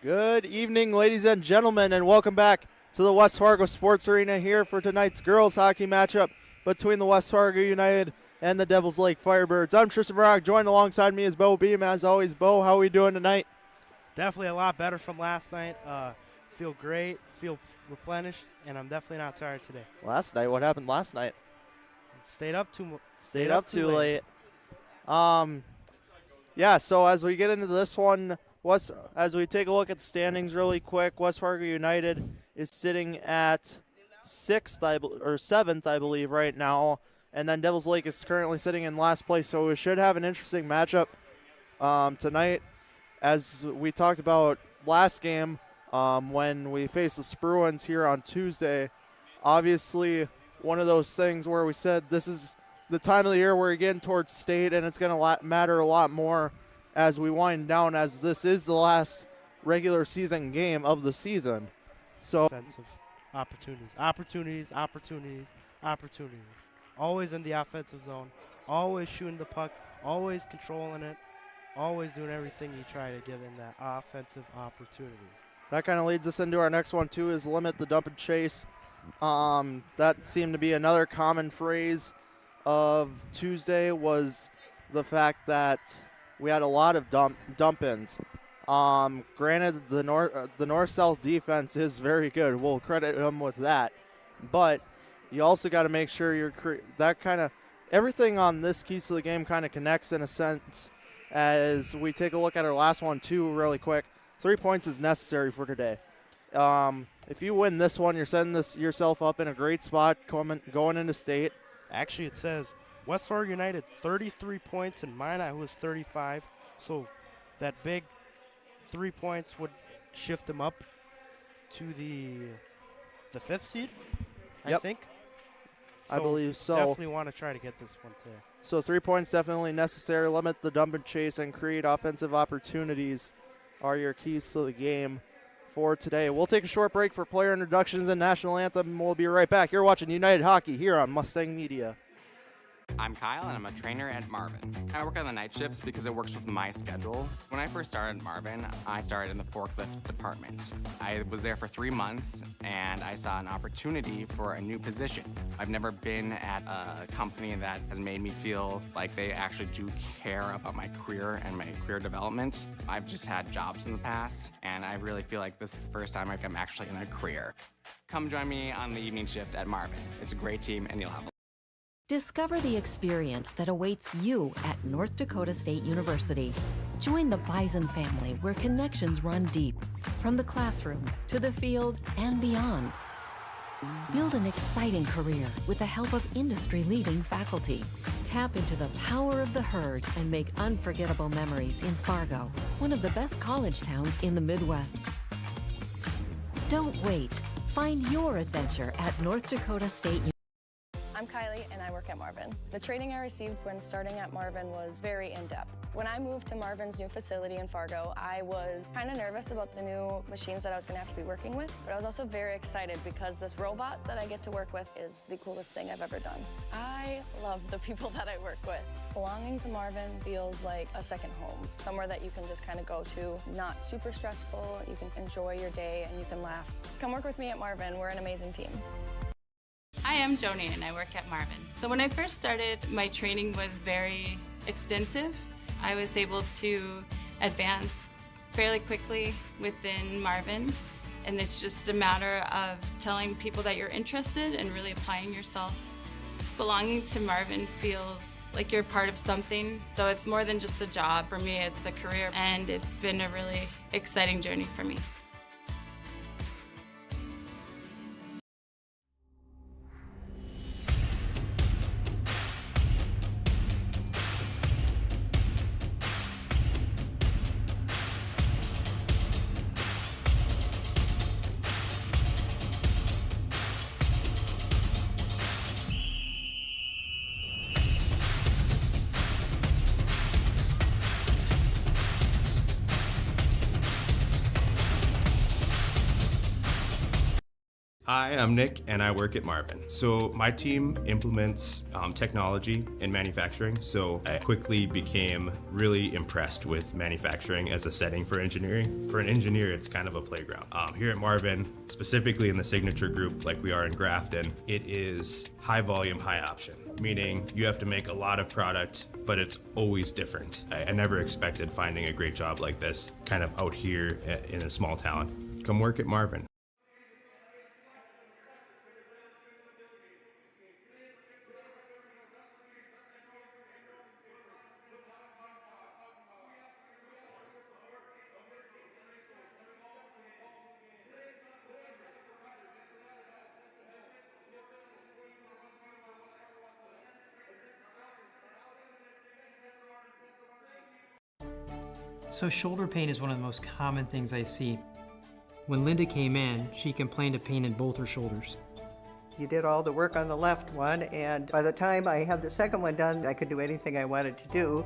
Good evening, ladies and gentlemen, and welcome back to the West Fargo Sports Arena here for tonight's girls hockey matchup between the West Fargo United and the Devils Lake Firebirds. I'm Tristan Barak. Joined alongside me is Bo Beam. As always, Bo, how are we doing tonight? Definitely a lot better from last night. Feel great, feel replenished, and I'm definitely not tired today. Last night? What happened last night? Stayed up too late. Yeah, so as we get into this one, as we take a look at the standings really quick, West Fargo United is sitting at 7th, I believe, right now. And then Devils Lake is currently sitting in last place, so we should have an interesting matchup tonight. As we talked about last game when we faced the Spruans here on Tuesday, obviously one of those things where we said this is the time of the year we're getting towards state, and it's going to matter a lot more as we wind down, as this is the last regular season game of the season. So offensive opportunities. Always in the offensive zone, always shooting the puck, always controlling it, always doing everything you try to get in that offensive opportunity. That kind of leads us into our next one, too, is limit the dump and chase. That seemed to be another common phrase of Tuesday, was the fact that we had a lot of dump-ins. Granted, the north-south defense is very good. We'll credit them with that. But you also got to make sure everything on this Keys to the Game kind of connects in a sense. As we take a look at our last one, too, really quick, 3 points is necessary for today. If you win this one, you're setting yourself up in a great spot going into state. Actually, it says West Fargo United 33 points and Minot was 35. So that big 3 points would shift them up to the 5th seed, I think. So I believe so. Definitely want to try to get this one today. So 3 points definitely necessary. Limit the dump and chase and create offensive opportunities are your keys to the game for today. We'll take a short break for player introductions and national anthem. We'll be right back. You're watching United Hockey here on Mustang Media. I'm Kyle, and I'm a trainer at Marvin. I work on the night shifts because it works with my schedule. When I first started at Marvin, I started in the forklift department. I was there for 3 months, and I saw an opportunity for a new position. I've never been at a company that has made me feel like they actually do care about my career and my career development. I've just had jobs in the past, and I really feel like this is the first time I'm actually in a career. Come join me on the evening shift at Marvin. It's a great team, and you'll have a Discover the experience that awaits you at North Dakota State University. Join the Bison family, where connections run deep, from the classroom to the field and beyond. Build an exciting career with the help of industry-leading faculty. Tap into the power of the herd and make unforgettable memories in Fargo, one of the best college towns in the Midwest. Don't wait. Find your adventure at North Dakota State University. I'm Kylie, and I work at Marvin. The training I received when starting at Marvin was very in-depth. When I moved to Marvin's new facility in Fargo, I was kind of nervous about the new machines that I was going to have to be working with, but I was also very excited because this robot that I get to work with is the coolest thing I've ever done. I love the people that I work with. Belonging to Marvin feels like a second home, somewhere that you can just kind of go to, not super stressful, you can enjoy your day and you can laugh. Come work with me at Marvin, we're an amazing team. Hi, I'm Joni and I work at Marvin. So when I first started, my training was very extensive. I was able to advance fairly quickly within Marvin, and it's just a matter of telling people that you're interested and really applying yourself. Belonging to Marvin feels like you're part of something, though it's more than just a job. For me, it's a career, and it's been a really exciting journey for me. Hi, I'm Nick, and I work at Marvin. So my team implements technology in manufacturing, so I quickly became really impressed with manufacturing as a setting for engineering. For an engineer, it's kind of a playground. Here at Marvin, specifically in the signature group like we are in Grafton, it is high volume, high option, meaning you have to make a lot of product, but it's always different. I never expected finding a great job like this kind of out here in a small town. Come work at Marvin. So shoulder pain is one of the most common things I see. When Linda came in, she complained of pain in both her shoulders. You did all the work on the left one, and by the time I had the second one done, I could do anything I wanted to do.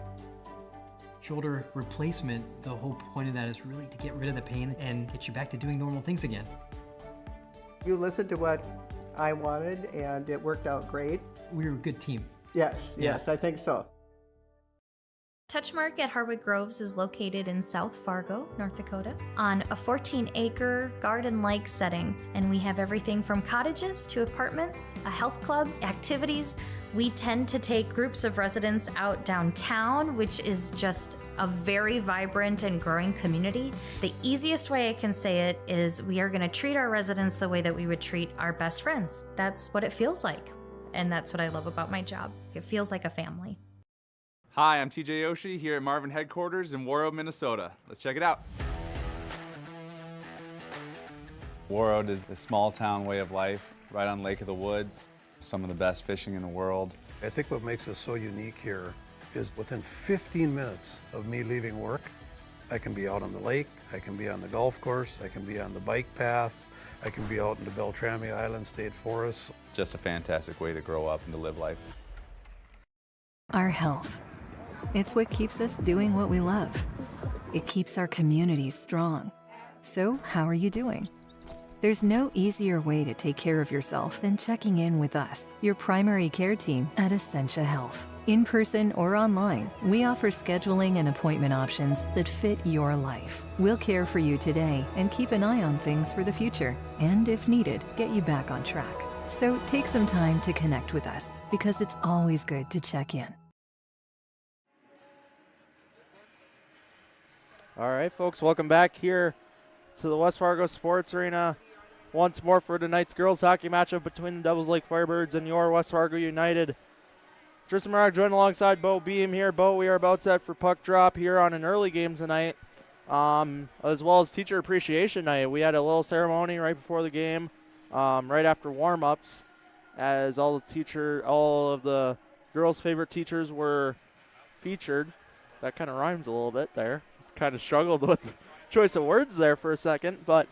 Shoulder replacement, the whole point of that is really to get rid of the pain and get you back to doing normal things again. You listened to what I wanted, and it worked out great. We were a good team. Yes, Yeah. yes, I think so. Touchmark at Harwood Groves is located in South Fargo, North Dakota, on a 14-acre garden-like setting, and we have everything from cottages to apartments, a health club, activities. We tend to take groups of residents out downtown, which is just a very vibrant and growing community. The easiest way I can say it is we are going to treat our residents the way that we would treat our best friends. That's what it feels like, and that's what I love about my job. It feels like a family. Hi, I'm TJ Yoshi here at Marvin headquarters in Warroad, Minnesota. Let's check it out. Warroad is a small town way of life, right on Lake of the Woods. Some of the best fishing in the world. I think what makes us so unique here is within 15 minutes of me leaving work, I can be out on the lake, I can be on the golf course, I can be on the bike path, I can be out in the Beltrami Island State Forest. Just a fantastic way to grow up and to live life. Our health. It's what keeps us doing what we love. It keeps our communities strong. So, how are you doing? There's no easier way to take care of yourself than checking in with us, your primary care team at Essentia Health. In person or online, we offer scheduling and appointment options that fit your life. We'll care for you today and keep an eye on things for the future, and if needed, get you back on track. So take some time to connect with us, because it's always good to check in. All right, folks, welcome back here to the West Fargo Sports Arena once more for tonight's girls hockey matchup between the Devils Lake Firebirds and your West Fargo United. Tristan Marag joined alongside Bo Beam here. Bo, we are about set for puck drop here on an early game tonight, as well as Teacher Appreciation Night. We had a little ceremony right before the game, right after warm-ups, as all of the girls' favorite teachers were featured. That kind of rhymes a little bit there. Kind of struggled with the choice of words there for a second, but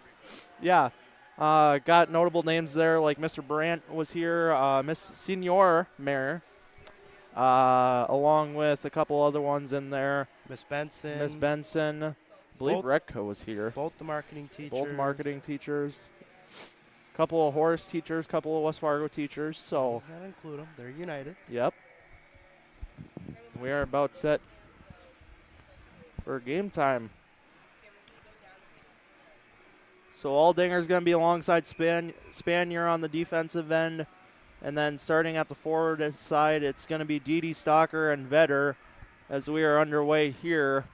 yeah, got notable names there like Mr. Brandt was here, Miss Senior Mayor, along with a couple other ones in there. Miss Benson. I believe Redco was here. Both the marketing teachers. Both marketing teachers. Couple of Horace teachers, couple of West Fargo teachers. So gotta include them. They're united. Yep. We are about set for game time. So Aldinger's going to be alongside Spanier on the defensive end. And then starting at the forward side, it's going to be Didi, Stalker, and Vetter as we are underway here.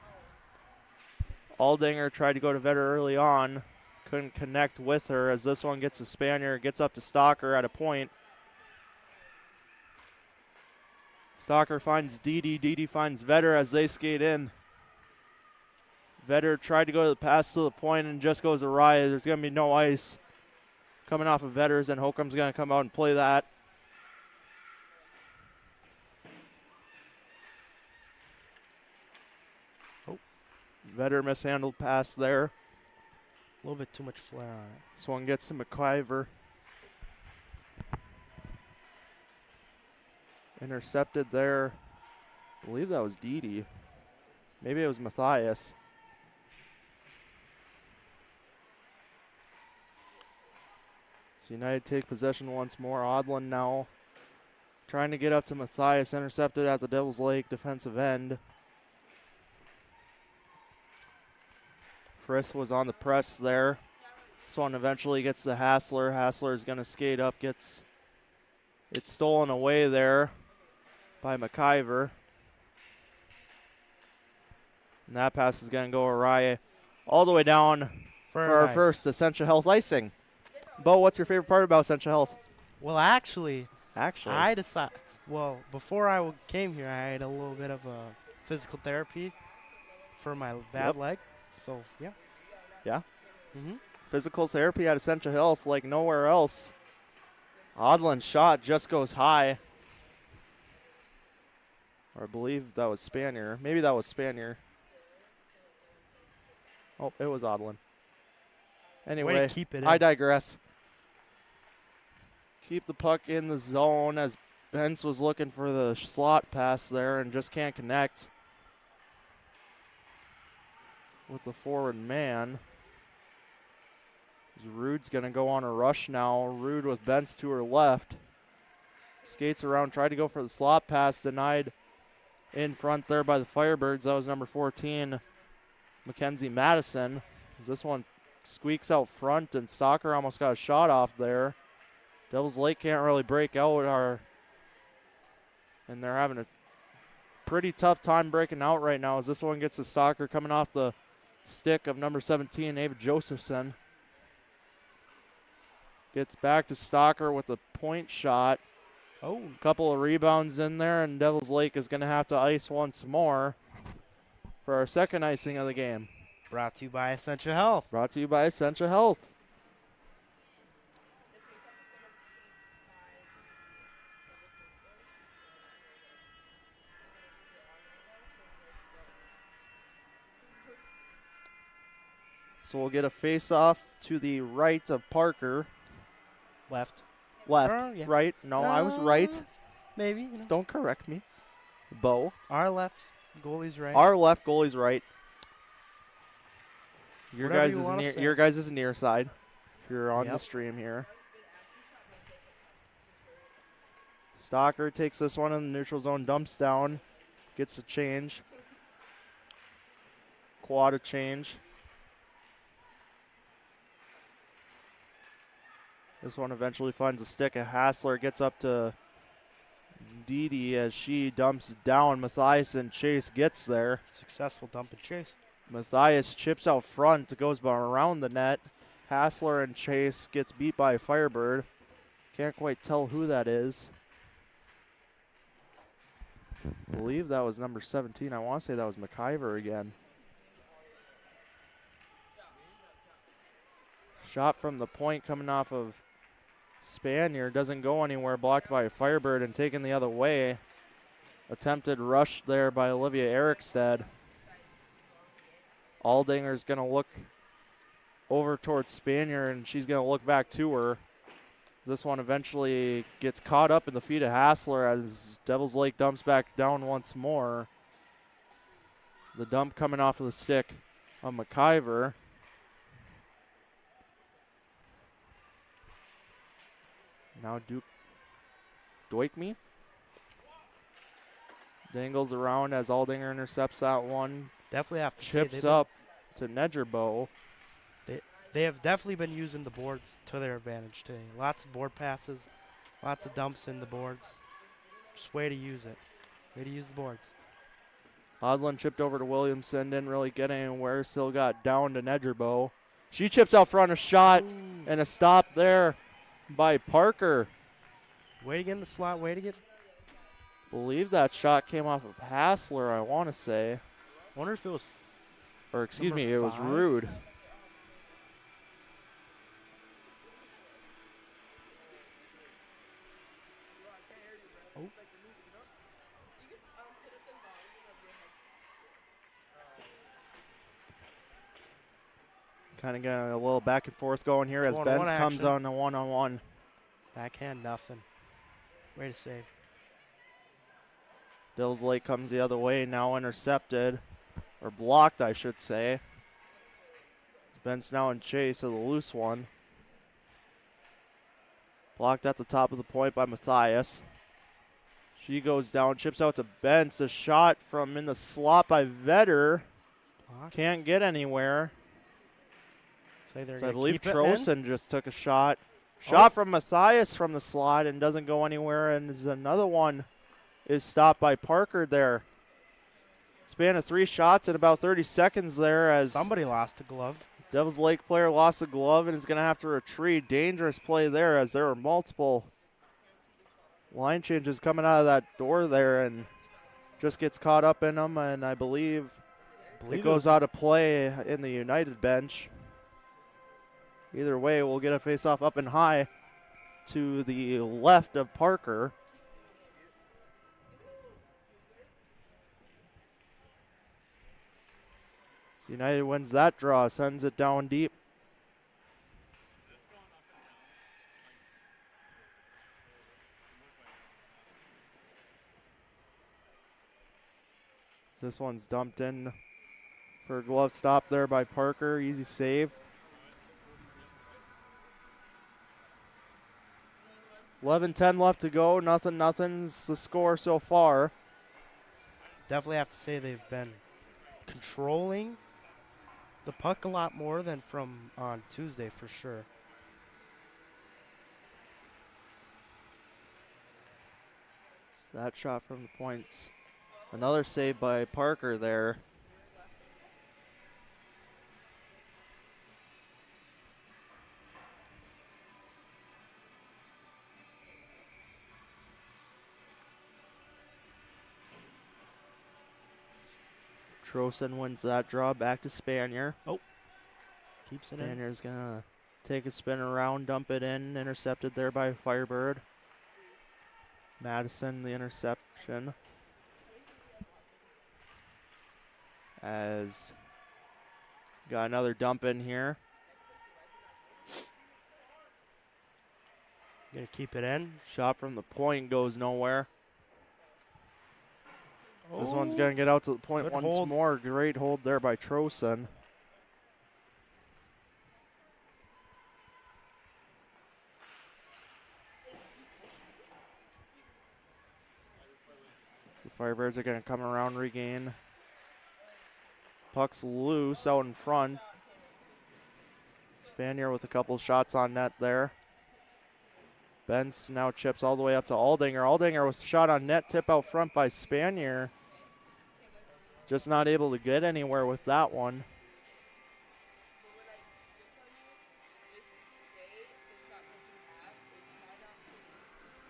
Aldinger tried to go to Vetter early on. Couldn't connect with her as this one gets to Spanier, gets up to Stalker at a point. Stalker finds Didi. Didi finds Vetter as they skate in. Vetter tried to go to the pass to the point and just goes awry. There's going to be no ice coming off of Vetters, and Holcomb's going to come out and play that. Oh. Vetter mishandled pass there. A little bit too much flair on it. This one gets to McIver. Intercepted there. I believe that was Didi. Maybe it was Matthias. So United take possession once more. Odlin now trying to get up to Matthias, intercepted at the Devil's Lake defensive end. Frith was on the press there. This one eventually gets to Hassler. Hassler is going to skate up, gets it stolen away there by McIver. And that pass is going to go awry all the way down for our first Essentia Health icing. Bo, what's your favorite part about Essentia Health? Well, actually, I decided. Well, before I came here, I had a little bit of a physical therapy for my bad leg. So yeah. Yeah. Mhm. Physical therapy at Essentia Health like nowhere else. Odlin's shot just goes high. Or I believe that was Spanier. Maybe that was Spanier. Oh, it was Odlin. Anyway, Way to keep it in. I digress. Keep the puck in the zone as Bence was looking for the slot pass there and just can't connect with the forward man. Rude's going to go on a rush now. Rude with Bence to her left. Skates around, tried to go for the slot pass, denied in front there by the Firebirds. That was number 14, Mackenzie Madison. This one squeaks out front, and Stalker almost got a shot off there. Devil's Lake can't really break out, and they're having a pretty tough time breaking out right now as this one gets to Stalker coming off the stick of number 17, Ava Josephson. Gets back to Stalker with a point shot. Oh. A couple of rebounds in there, and Devil's Lake is going to have to ice once more for our second icing of the game. Brought to you by Essentia Health. Brought to you by Essentia Health. So we'll get a face-off to the right of Parker. Left. Left. Yeah. Right. No, I was right. Maybe. You know. Don't correct me. Bo. Our left goalie's right. Our left goalie's right. Your Whatever guys you is wanna near. say. Your guys is near side. If you're on the Yep. stream here. Stalker takes this one in the neutral zone, dumps down, gets a change. Quad a change. This one eventually finds a stick. A Hassler gets up to Didi as she dumps down. Matthias and Chase gets there. Successful dump and chase. Matthias chips out front, goes around the net. Hassler and Chase gets beat by a Firebird. Can't quite tell who that is. I believe that was number 17. I want to say that was McIver again. Shot from the point coming off of Spanier. Doesn't go anywhere. Blocked by a Firebird and taken the other way. Attempted rush there by Olivia Erikstad. Aldinger's going to look over towards Spanier, and she's going to look back to her. This one eventually gets caught up in the feet of Hassler as Devil's Lake dumps back down once more. The dump coming off of the stick of McIver. Now Duikme dangles around as Aldinger intercepts that one. Definitely have to chips say up to Nedgerbo. They have definitely been using the boards to their advantage today. Lots of board passes, lots of dumps in the boards. Just way to use it. Way to use the boards. Odlin chipped over to Williamson, didn't really get anywhere. Still got down to Nedgerbo. She chips out front, a shot and a stop there by Parker. Way to get in the slot, way to get. Believe that shot came off of Hassler, I want to say. Wonder if it was. Or excuse number me, it was 5? Rude. Oh. Kind of got a little back and forth going here as Benz comes on a one-on-one. Backhand, nothing. Way to save. Devil's Lake comes the other way, now intercepted. Or blocked, I should say. Benz now in chase of the loose one. Blocked at the top of the point by Matthias. She goes down, chips out to Bentz. A shot from in the slot by Vetter. Can't get anywhere. So I believe keep it in. Trosen just took a shot. Shot from Matthias from the slot and doesn't go anywhere. And another one is stopped by Parker there. Span of 3 shots in about 30 seconds there as somebody lost a glove. Devils Lake player lost a glove and is going to have to retreat. Dangerous play there as there are multiple line changes coming out of that door there and just gets caught up in them. And I believe it goes out of play in the United bench. Either way, we'll get a face-off up and high to the left of Parker. So United wins that draw, sends it down deep. This one's dumped in for a glove stop there by Parker. Easy save. 11-10 left to go. Nothing's the score so far. Definitely have to say they've been controlling the puck a lot more than from on Tuesday for sure. That shot from the points. Another save by Parker there. Trosen wins that draw. Back to Spanier. Oh, keeps it in. Spanier's going to take a spin around, dump it in. Intercepted there by Firebird. Madison, the interception. As got another dump in here. Gonna keep it in. Shot from the point goes nowhere. Oh, this one's going to get out to the point once hold. more. Great hold there by Trosen. The Firebirds are going to come around, regain. Puck's loose out in front. Spanier with a couple shots on net there. Bentz now chips all the way up to Aldinger. Aldinger with a shot on net, tip out front by Spanier. Just not able to get anywhere with that one.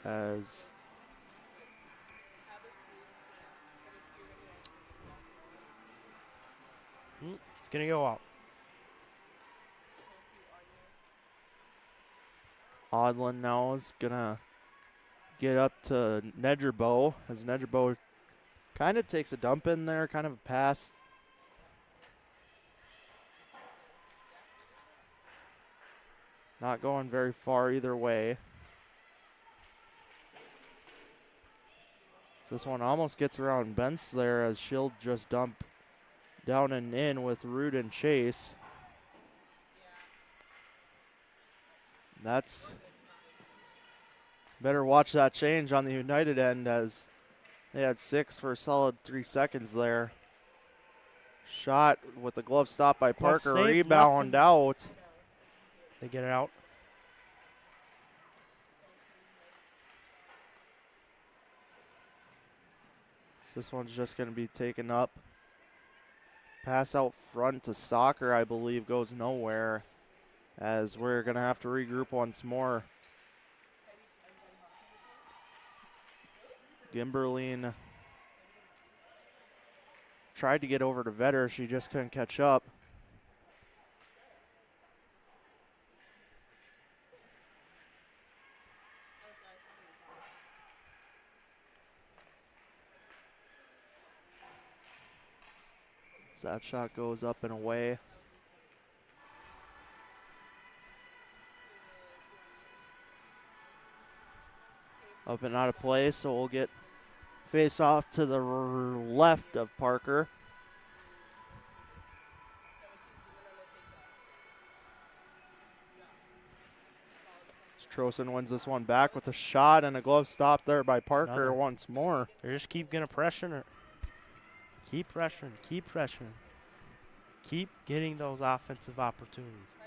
As it's gonna go out. Odlin now is gonna get up to Nedgerbo as Nedgerbo kind of takes a dump in there, kind of a pass. Not going very far either way. This one almost gets around Bentz there as she'll just dump down and in with Root and Chase. That's better watch that change on the United end as they had 6 for a solid 3 seconds there. Shot with the glove stop by Parker, rebound out. They get it out. This one's just going to be taken up. Pass out front to Soccer, I believe, goes nowhere as we're going to have to regroup once more. Gimberline tried to get over to Vetter. She just couldn't catch up. So that shot goes up and away. Up and out of play, so we'll get face off to the left of Parker. Trosen wins this one back with a shot and a glove stop there by Parker Another. once more. They just keep getting pressure. Keep pressuring. Keep pressuring. Keep getting those offensive opportunities.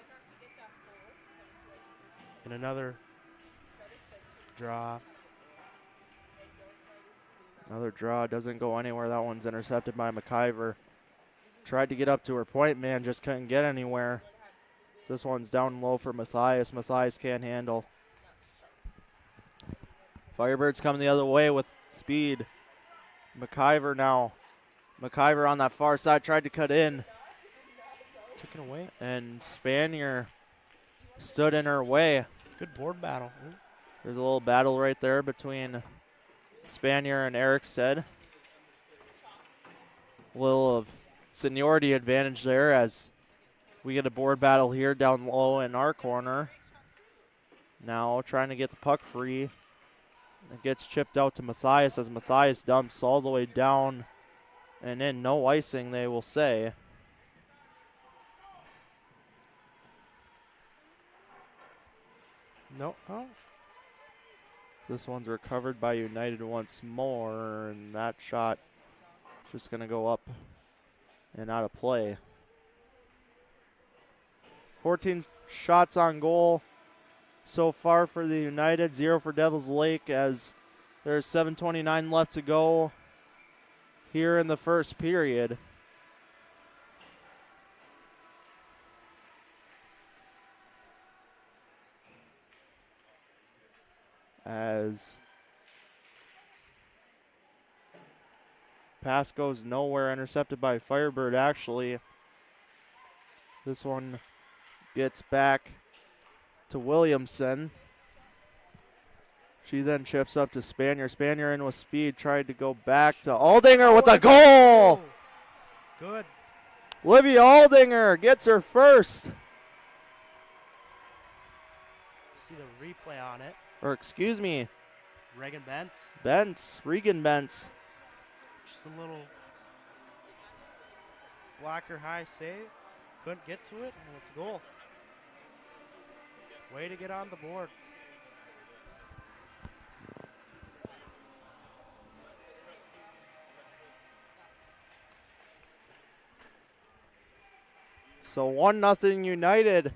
And another draw. Another draw, doesn't go anywhere. That one's intercepted by McIver. Tried to get up to her point man, just couldn't get anywhere. This one's down low for Matthias. Matthias can't handle. Firebirds coming the other way with speed. McIver now. McIver on that far side tried to cut in. Took it away. And Spanier stood in her way. Good board battle. Ooh. There's a little battle right there between Spanier and Erikstead. A little of seniority advantage there as we get a board battle here down low in our corner. Now trying to get the puck free. It gets chipped out to Matthias as Matthias dumps all the way down and in. No icing, they will say. No. Oh. This one's recovered by United once more, and that shot is just going to go up and out of play. 14 shots on goal so far for the United, 0 for Devils Lake as there's 7:29 left to go here in the first period. As pass goes nowhere, intercepted by Firebird actually. This one gets back to Williamson. She then chips up to Spanier. Spanier in with speed, tried to go back to Aldinger with a goal! Good. Olivia Aldinger gets her first. See the replay on it. Or excuse me, Regan Bentz. Regan Bentz. Just a little blocker high save. Couldn't get to it, and it's a goal. Way to get on the board. So 1-0 United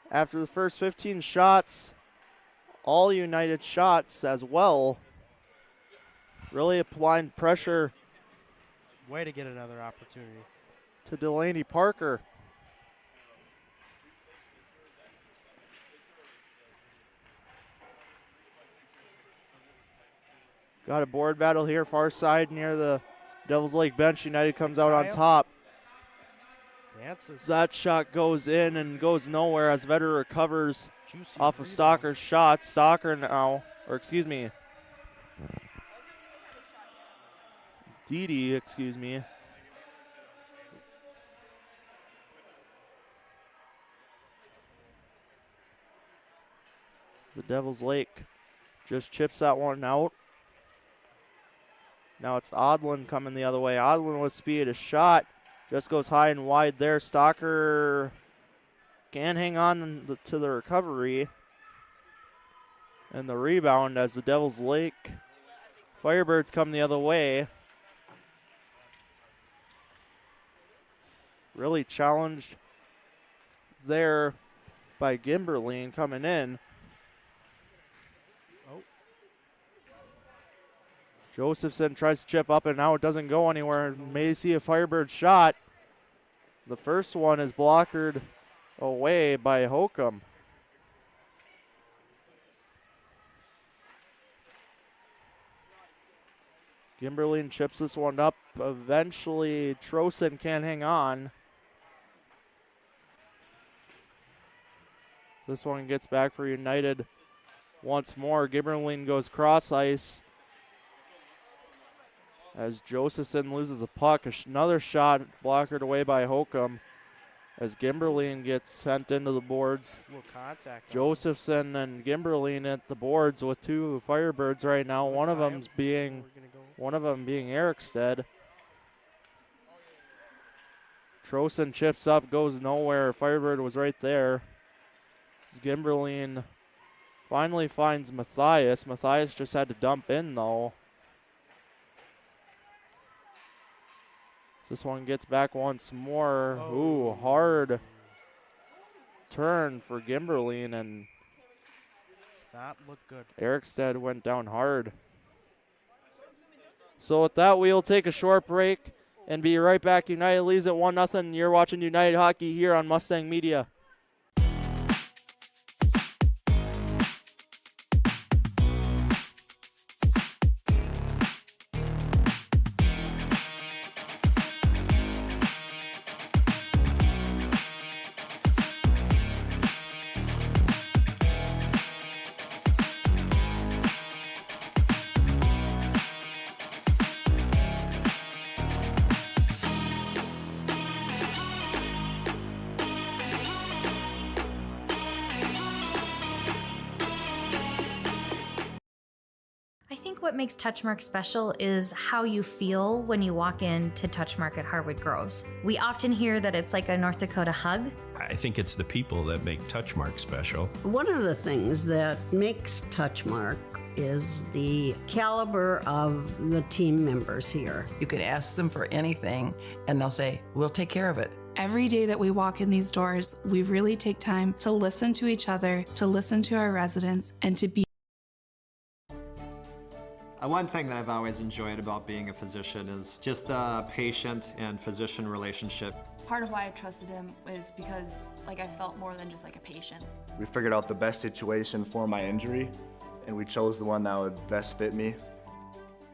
after the first 15 shots. All United shots as well. Really applying pressure Way to get another opportunity. to Delaney Parker. Got a board battle here, far side near the Devils Lake bench. United comes out on top. Dances. That shot goes in and goes nowhere as Vetter recovers Juicy off of rebound. Stalker's shot. Stalker now, or excuse me, Didi, excuse me. The Devils Lake just chips that one out. Now it's Odlin coming the other way. Odlin with speed, a shot just goes high and wide there. Stalker can hang on to the recovery and the rebound as the Devils Lake Firebirds come the other way. Really challenged there by Gimberline coming in. Oh. Josephson tries to chip up and now it doesn't go anywhere. May see a Firebird shot. The first one is blockered away by Hokum. Gimberline chips this one up. Eventually, Trosen can't hang on. This one gets back for United once more. Gimberline goes cross ice as Josephson loses a puck. Another shot blockered away by Hokum as Gimberline gets sent into the boards. A little contact. Josephson and Gimberline at the boards with two Firebirds right now. One of them being Erikstead. Trosen chips up, goes nowhere. Firebird was right there. Gimberline Finally finds Matthias. Matthias just had to dump in, though. This one gets back once more. Ooh, hard turn for Gimberline, and That looked good. Erikstead went down hard. So with that, we'll take a short break and be right back. United leads at 1-0. You're watching United Hockey here on Mustang Media. I think what makes Touchmark special is how you feel when you walk into Touchmark at Harwood Groves. We often hear that it's like a North Dakota hug. I think it's the people that make Touchmark special. One of the things that makes Touchmark is the caliber of the team members here. You could ask them for anything and they'll say, we'll take care of it. Every day that we walk in these doors, we really take time to listen to each other, to listen to our residents, and to be. One thing that I've always enjoyed about being a physician is just the patient and physician relationship. Part of why I trusted him is because I felt more than just a patient. We figured out the best situation for my injury, and we chose the one that would best fit me.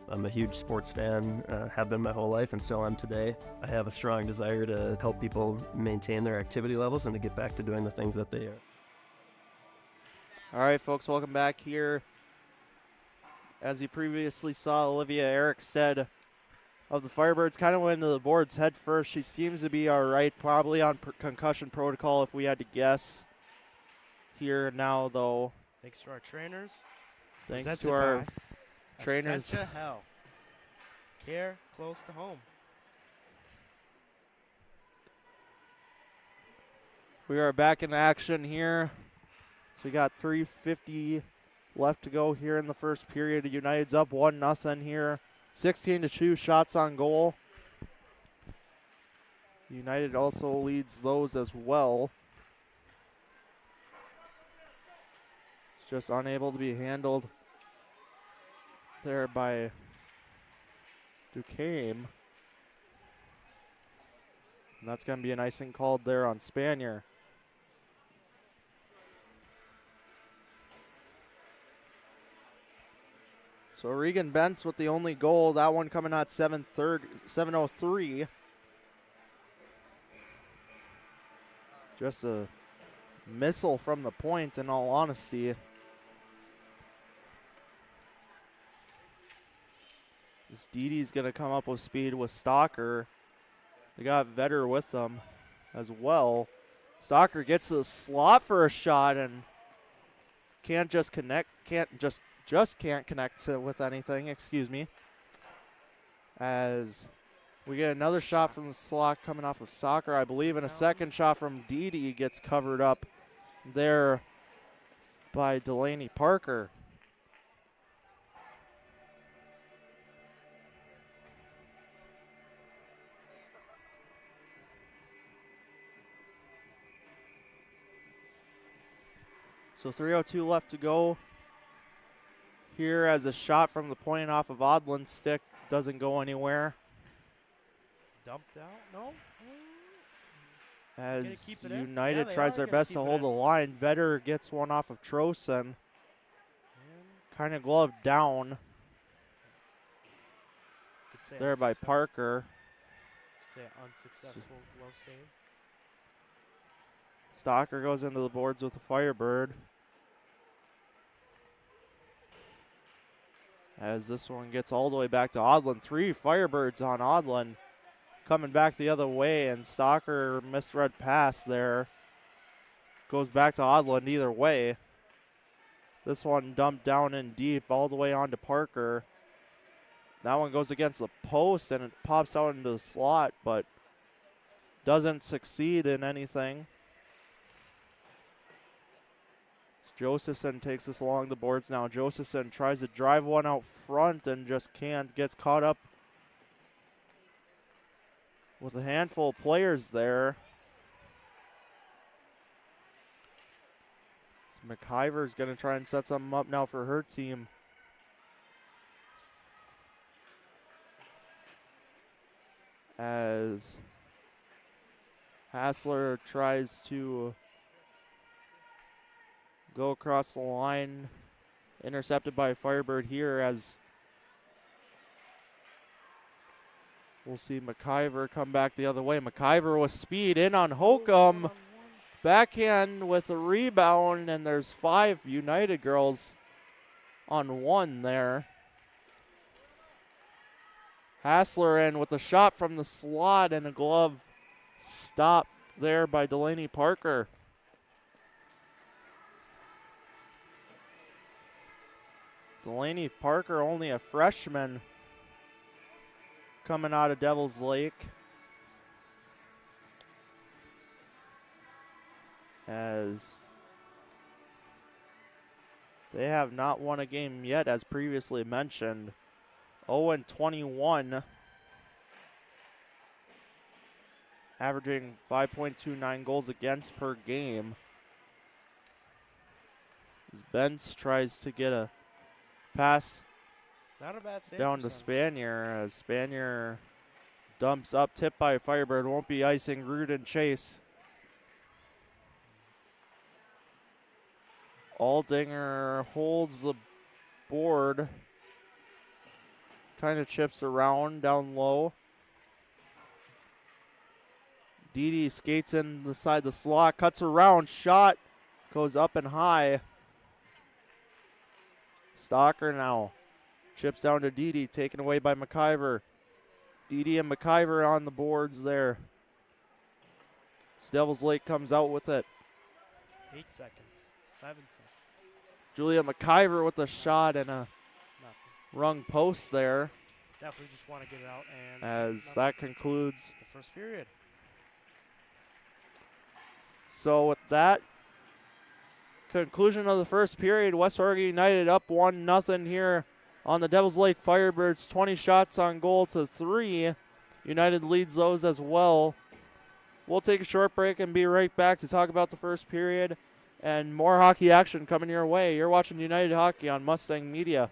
I'm a huge sports fan, have been my whole life and still am today. I have a strong desire to help people maintain their activity levels and to get back to doing the things that they are. All right, folks, welcome back here. As you previously saw, Olivia Erikstead of the Firebirds kind of went into the boards head first. She seems to be all right, probably on concussion protocol if we had to guess here now, though. Thanks to our trainers. Thanks Presented to our by trainers. Essentia Health. Care close to home. We are back in action here. So we got 3:50 left to go here in the first period. United's up 1-0 here. 16-2 shots on goal. United also leads those as well. It's just unable to be handled there by Duquesne. And that's going to be an icing called there on Spanier. So Regan Bentz with the only goal. That one coming at 7:03. Just a missile from the point, in all honesty. This Didi's going to come up with speed with Stalker. They got Vetter with them as well. Stalker gets the slot for a shot and can't connect with anything, excuse me. As we get another shot from the slot coming off of Stalker, I believe, and a second shot from Didi gets covered up there by Delaney Parker. So 3:02 left to go here as a shot from the point off of Odlin's stick doesn't go anywhere. Dumped out? No? As United tries their best to hold the line. Vetter gets one off of Trosen. Kind of gloved down there by Parker. Say unsuccessful glove save. Stalker goes into the boards with a Firebird. As this one gets all the way back to Odlin. 3 Firebirds on Odlin. Coming back the other way, and Stalker misread pass there. Goes back to Odlin either way. This one dumped down in deep all the way onto Parker. That one goes against the post, and it pops out into the slot, but doesn't succeed in anything. It's Josephson takes this along the boards now. Josephson tries to drive one out front and just can't. Gets caught up with a handful of players there. So McIver's going to try and set something up now for her team. As Hassler tries to go across the line, intercepted by Firebird here, as we'll see McIver come back the other way. McIver with speed in on Holcomb. Backhand with a rebound, and there's 5 United girls on 1 there. Hassler in with a shot from the slot and a glove stop there by Delaney Parker. Delaney Parker, only a freshman, coming out of Devil's Lake. As they have not won a game yet, as previously mentioned. 0-21, averaging 5.29 goals against per game. As Benz tries to get a pass Not a bad save down to Spanier, as Spanier dumps up, tipped by Firebird, won't be icing Rudin Chase. Aldinger holds the board, kind of chips around down low. Didi skates in the side of the slot, cuts around, shot goes up and high. Stalker now chips down to Didi, taken away by McIver. Didi and McIver on the boards there. Devil's Lake comes out with it. 8 seconds, 7 seconds. Julia McIver with a shot and a rung post there. Definitely just want to get it out. And as that concludes the first period. So with that conclusion of the first period, West Oregon United up 1-0 here on the Devil's Lake Firebirds. 20 shots on goal to 3. United leads those as well. We'll take a short break and be right back to talk about the first period and more hockey action coming your way. You're watching United Hockey on Mustang Media.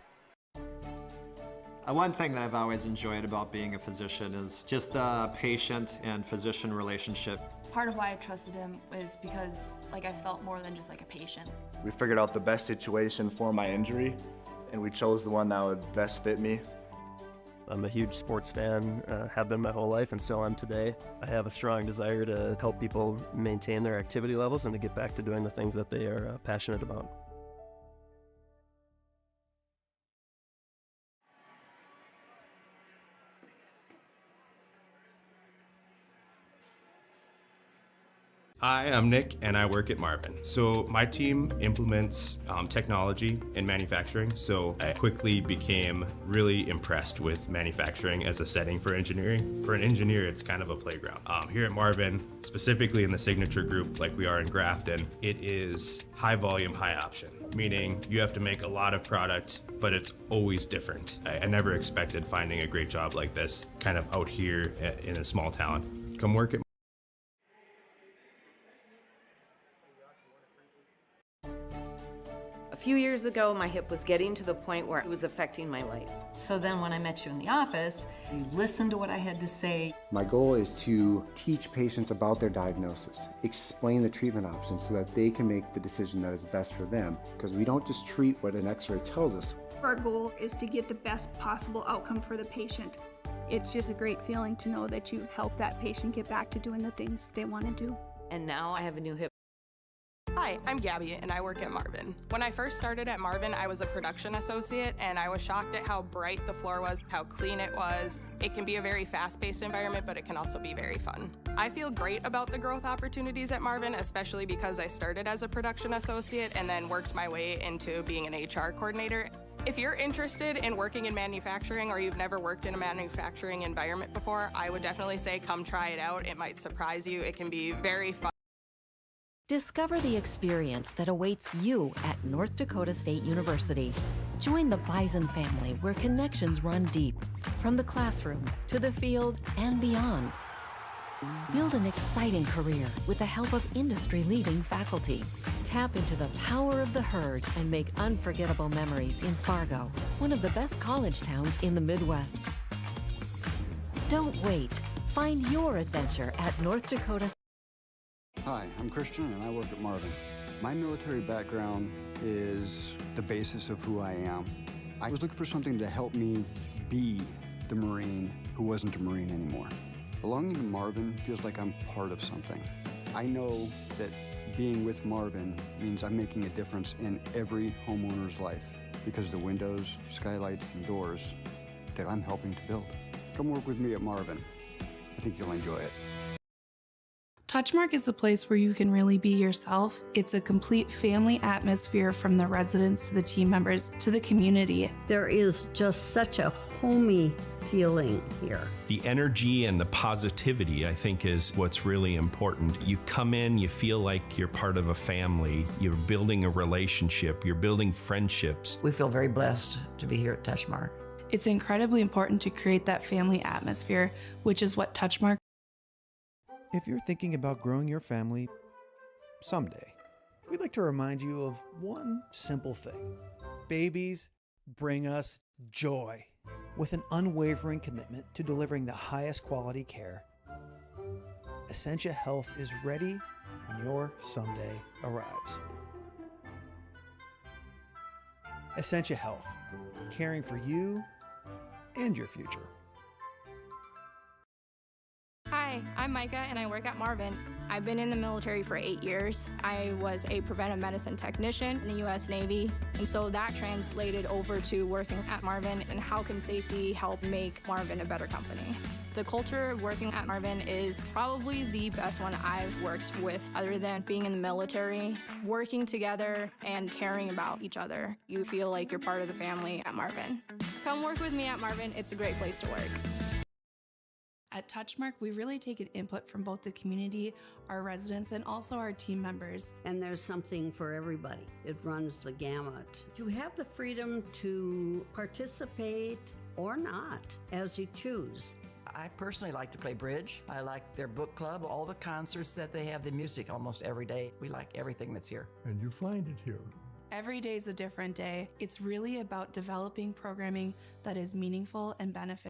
One thing that I've always enjoyed about being a physician is just the patient and physician relationship. Part of why I trusted him is because I felt more than just a patient. We figured out the best situation for my injury, and we chose the one that would best fit me. I'm a huge sports fan, have been my whole life and still am today. I have a strong desire to help people maintain their activity levels and to get back to doing the things that they are passionate about. Hi, I'm Nick, and I work at Marvin. So my team implements technology in manufacturing, so I quickly became really impressed with manufacturing as a setting for engineering. For an engineer, it's kind of a playground. Here at Marvin, specifically in the signature group like we are in Grafton, it is high volume, high option, meaning you have to make a lot of product, but it's always different. I never expected finding a great job like this kind of out here in a small town. Come work at A few years ago, my hip was getting to the point where it was affecting my life. So then when I met you in the office, you listened to what I had to say. My goal is to teach patients about their diagnosis, explain the treatment options so that they can make the decision that is best for them. Because we don't just treat what an x-ray tells us. Our goal is to get the best possible outcome for the patient. It's just a great feeling to know that you help that patient get back to doing the things they want to do. And now I have a new hip. Hi, I'm Gabby and I work at Marvin. When I first started at Marvin, I was a production associate and I was shocked at how bright the floor was, how clean it was. It can be a very fast-paced environment, but it can also be very fun. I feel great about the growth opportunities at Marvin, especially because I started as a production associate and then worked my way into being an HR coordinator. If you're interested in working in manufacturing or you've never worked in a manufacturing environment before, I would definitely say come try it out. It might surprise you. It can be very fun. Discover the experience that awaits you at North Dakota State University. Join the Bison family where connections run deep, from the classroom to the field and beyond. Build an exciting career with the help of industry-leading faculty. Tap into the power of the herd and make unforgettable memories in Fargo, one of the best college towns in the Midwest. Don't wait. Find your adventure at North Dakota. Hi, I'm Christian and I work at Marvin. My military background is the basis of who I am. I was looking for something to help me be the Marine who wasn't a Marine anymore. Belonging to Marvin feels like I'm part of something. I know that being with Marvin means I'm making a difference in every homeowner's life because the windows, skylights, and doors that I'm helping to build. Come work with me at Marvin. I think you'll enjoy it. Touchmark is a place where you can really be yourself. It's a complete family atmosphere from the residents to the team members to the community. There is just such a homey feeling here. The energy and the positivity, I think, is what's really important. You come in, you feel like you're part of a family, you're building a relationship, you're building friendships. We feel very blessed to be here at Touchmark. It's incredibly important to create that family atmosphere, which is what Touchmark. If you're thinking about growing your family someday, we'd like to remind you of one simple thing. Babies bring us joy. With an unwavering commitment to delivering the highest quality care, Essentia Health is ready when your someday arrives. Essentia Health, caring for you and your future. Hi, I'm Micah and I work at Marvin. I've been in the military for 8 years. I was a preventive medicine technician in the U.S. Navy, and so that translated over to working at Marvin and how can safety help make Marvin a better company. The culture of working at Marvin is probably the best one I've worked with other than being in the military. Working together and caring about each other. You feel like you're part of the family at Marvin. Come work with me at Marvin. It's a great place to work. At Touchmark, we really take an input from both the community, our residents, and also our team members. And there's something for everybody. It runs the gamut. You have the freedom to participate or not, as you choose. I personally like to play bridge. I like their book club, all the concerts that they have, the music almost every day. We like everything that's here. And you find it here. Every day is a different day. It's really about developing programming that is meaningful and beneficial.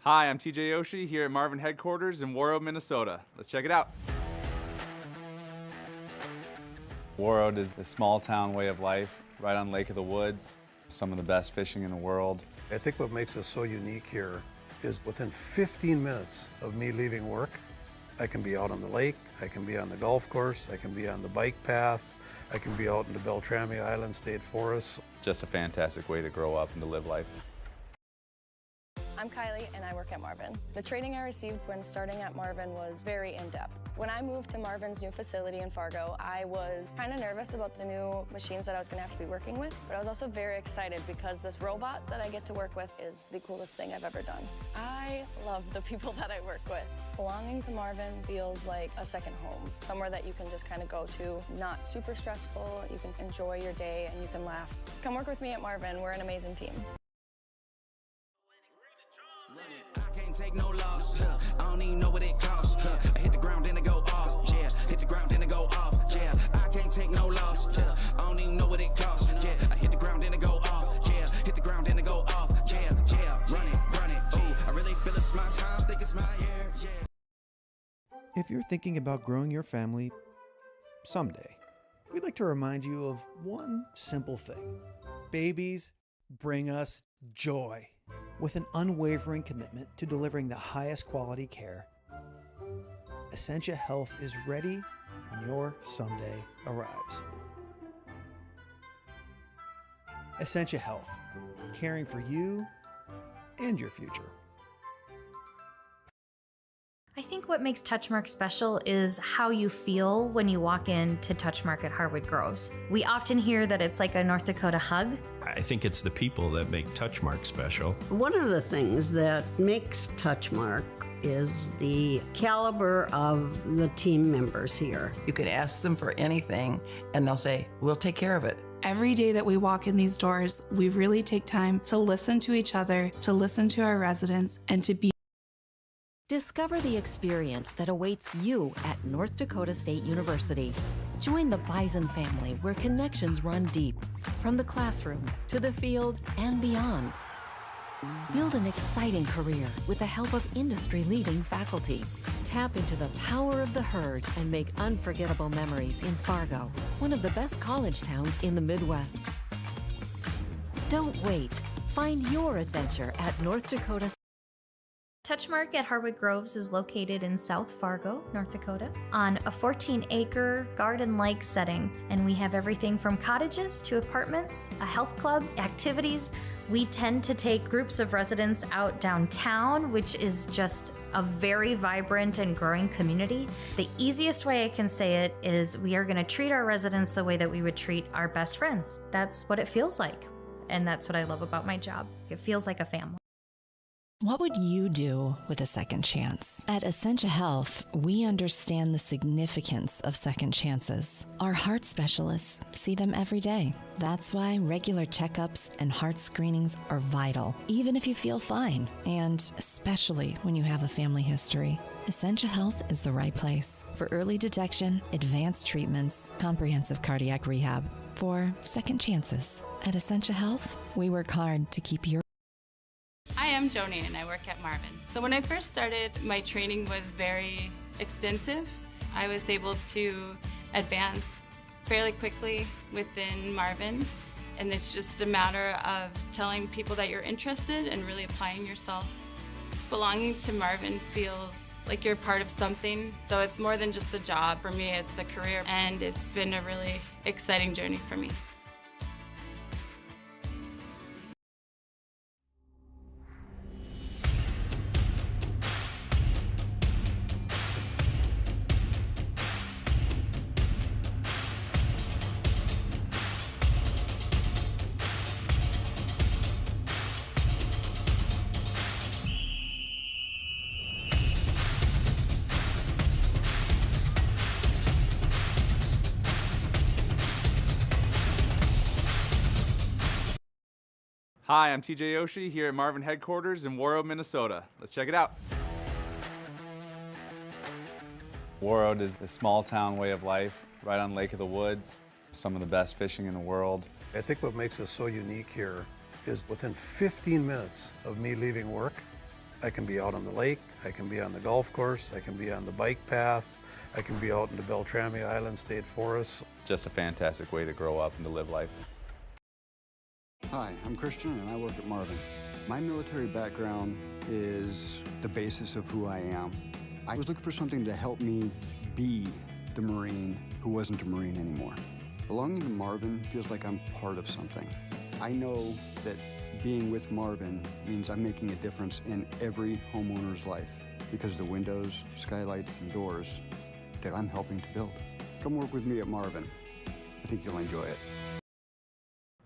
Hi, I'm TJ Yoshi here at Marvin headquarters in Warroad, Minnesota. Let's check it out. Warroad is a small town way of life, right on Lake of the Woods. Some of the best fishing in the world. I think what makes us so unique here is within 15 minutes of me leaving work, I can be out on the lake, I can be on the golf course, I can be on the bike path, I can be out in the Beltrami Island State Forest. Just a fantastic way to grow up and to live life. I'm Kylie and I work at Marvin. The training I received when starting at Marvin was very in-depth. When I moved to Marvin's new facility in Fargo, I was kind of nervous about the new machines that I was going to have to be working with, but I was also very excited because this robot that I get to work with is the coolest thing I've ever done. I love the people that I work with. Belonging to Marvin feels like a second home, somewhere that you can just kind of go to, not super stressful, you can enjoy your day and you can laugh. Come work with me at Marvin, we're an amazing team. I can't take no loss, I don't even know what it costs, I hit the ground then I go off, yeah, hit the ground then I go off, yeah, I can't take no loss, I don't even know what it costs, yeah, I hit the ground then I go off, yeah, hit the ground then I go off, yeah, run it, ooh, I really feel it's my time, think it's my year, yeah. If you're thinking about growing your family someday, we'd like to remind you of one simple thing. Babies bring us joy. With an unwavering commitment to delivering the highest quality care, Essentia Health is ready when your someday arrives. Essentia Health, caring for you and your future. I think what makes Touchmark special is how you feel when you walk into Touchmark at Harwood Groves. We often hear that it's like a North Dakota hug. I think it's the people that make Touchmark special. One of the things that makes Touchmark is the caliber of the team members here. You could ask them for anything, and they'll say, we'll take care of it. Every day that we walk in these doors, we really take time to listen to each other, to listen to our residents, and to be. Discover the experience that awaits you at North Dakota State University. Join the Bison family where connections run deep, from the classroom to the field and beyond. Build an exciting career with the help of industry-leading faculty. Tap into the power of the herd and make unforgettable memories in Fargo, one of the best college towns in the Midwest. Don't wait. Find your adventure at North Dakota. Touchmark at Harwood Groves is located in South Fargo, North Dakota, on a 14-acre garden-like setting, and we have everything from cottages to apartments, a health club, activities. We tend to take groups of residents out downtown, which is just a very vibrant and growing community. The easiest way I can say it is we are going to treat our residents the way that we would treat our best friends. That's what it feels like, and that's what I love about my job. It feels like a family. What would you do with a second chance? At Essentia Health, we understand the significance of second chances. Our heart specialists see them every day. That's why regular checkups and heart screenings are vital, even if you feel fine, and especially when you have a family history. Essentia Health is the right place for early detection, advanced treatments, comprehensive cardiac rehab, for second chances. At Essentia Health, we work hard to keep your. Hi, I'm Joni and I work at Marvin. So when I first started, my training was very extensive. I was able to advance fairly quickly within Marvin, and it's just a matter of telling people that you're interested and really applying yourself. Belonging to Marvin feels like you're part of something, though it's more than just a job. For me, it's a career, and it's been a really exciting journey for me. Hi, I'm TJ Yoshi here at Marvin headquarters in Warroad, Minnesota. Let's check it out. Warroad is a small town way of life, right on Lake of the Woods. Some of the best fishing in the world. I think what makes us so unique here is within 15 minutes of me leaving work, I can be out on the lake, I can be on the golf course, I can be on the bike path, I can be out in the Beltrami Island State Forest. Just a fantastic way to grow up and to live life. Hi, I'm Christian and I work at Marvin. My military background is the basis of who I am. I was looking for something to help me be the Marine who wasn't a Marine anymore. Belonging to Marvin feels like I'm part of something. I know that being with Marvin means I'm making a difference in every homeowner's life because of the windows, skylights, and doors that I'm helping to build. Come work with me at Marvin. I think you'll enjoy it.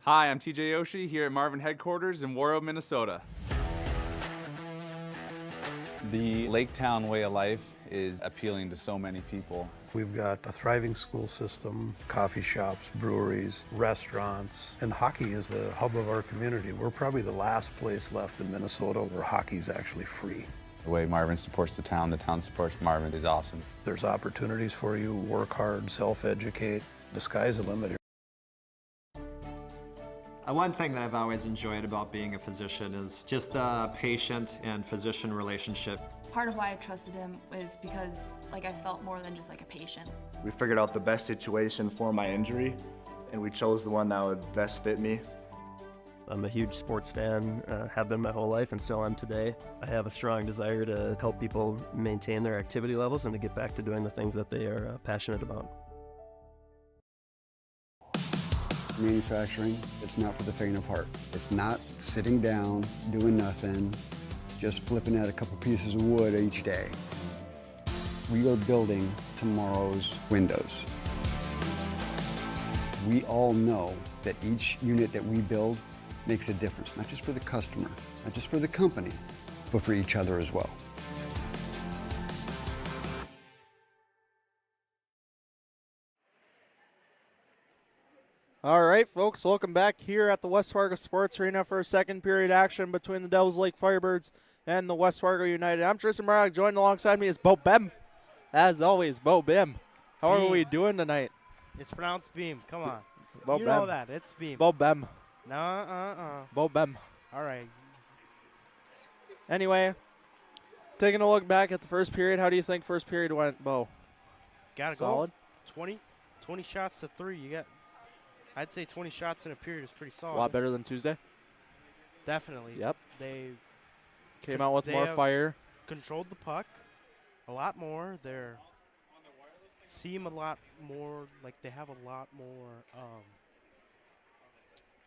Hi, I'm TJ Yoshi here at Marvin headquarters in Warroad, Minnesota. The Lake Town way of life is appealing to so many people. We've got a thriving school system, coffee shops, breweries, restaurants, and hockey is the hub of our community. We're probably the last place left in Minnesota where hockey is actually free. The way Marvin supports the town supports Marvin is awesome. There's opportunities for you, work hard, self-educate. The sky's the limit. One thing that I've always enjoyed about being a physician is just the patient and physician relationship. Part of why I trusted him is because I felt more than just a patient. We figured out the best situation for my injury, and we chose the one that would best fit me. I'm a huge sports fan, have been my whole life and still am today. I have a strong desire to help people maintain their activity levels and to get back to doing the things that they are passionate about. Manufacturing, it's not for the faint of heart. It's not sitting down, doing nothing, just flipping at a couple pieces of wood each day. We are building tomorrow's windows. We all know that each unit that we build makes a difference, not just for the customer, not just for the company, but for each other as well. All right, folks, welcome back here at the West Fargo Sports Arena for a second period action between the Devils Lake Firebirds and the West Fargo United. I'm Tristan Murdoch. Joined alongside me is Bo Bem. As always, Bo Bim. How are we doing tonight? It's pronounced Beam. Come on. Bo you Bem. know that. It's Beam. Bo Bem. No, Bo Bem. All right. Anyway, taking a look back at the first period, how do you think first period went, Bo? Got to Solid? go. 20 shots to 3. You got, I'd say 20 shots in a period is pretty solid. A lot better than Tuesday? Definitely. Yep. They came out with more fire. Controlled the puck a lot more. They're seem a lot more like they have a lot more.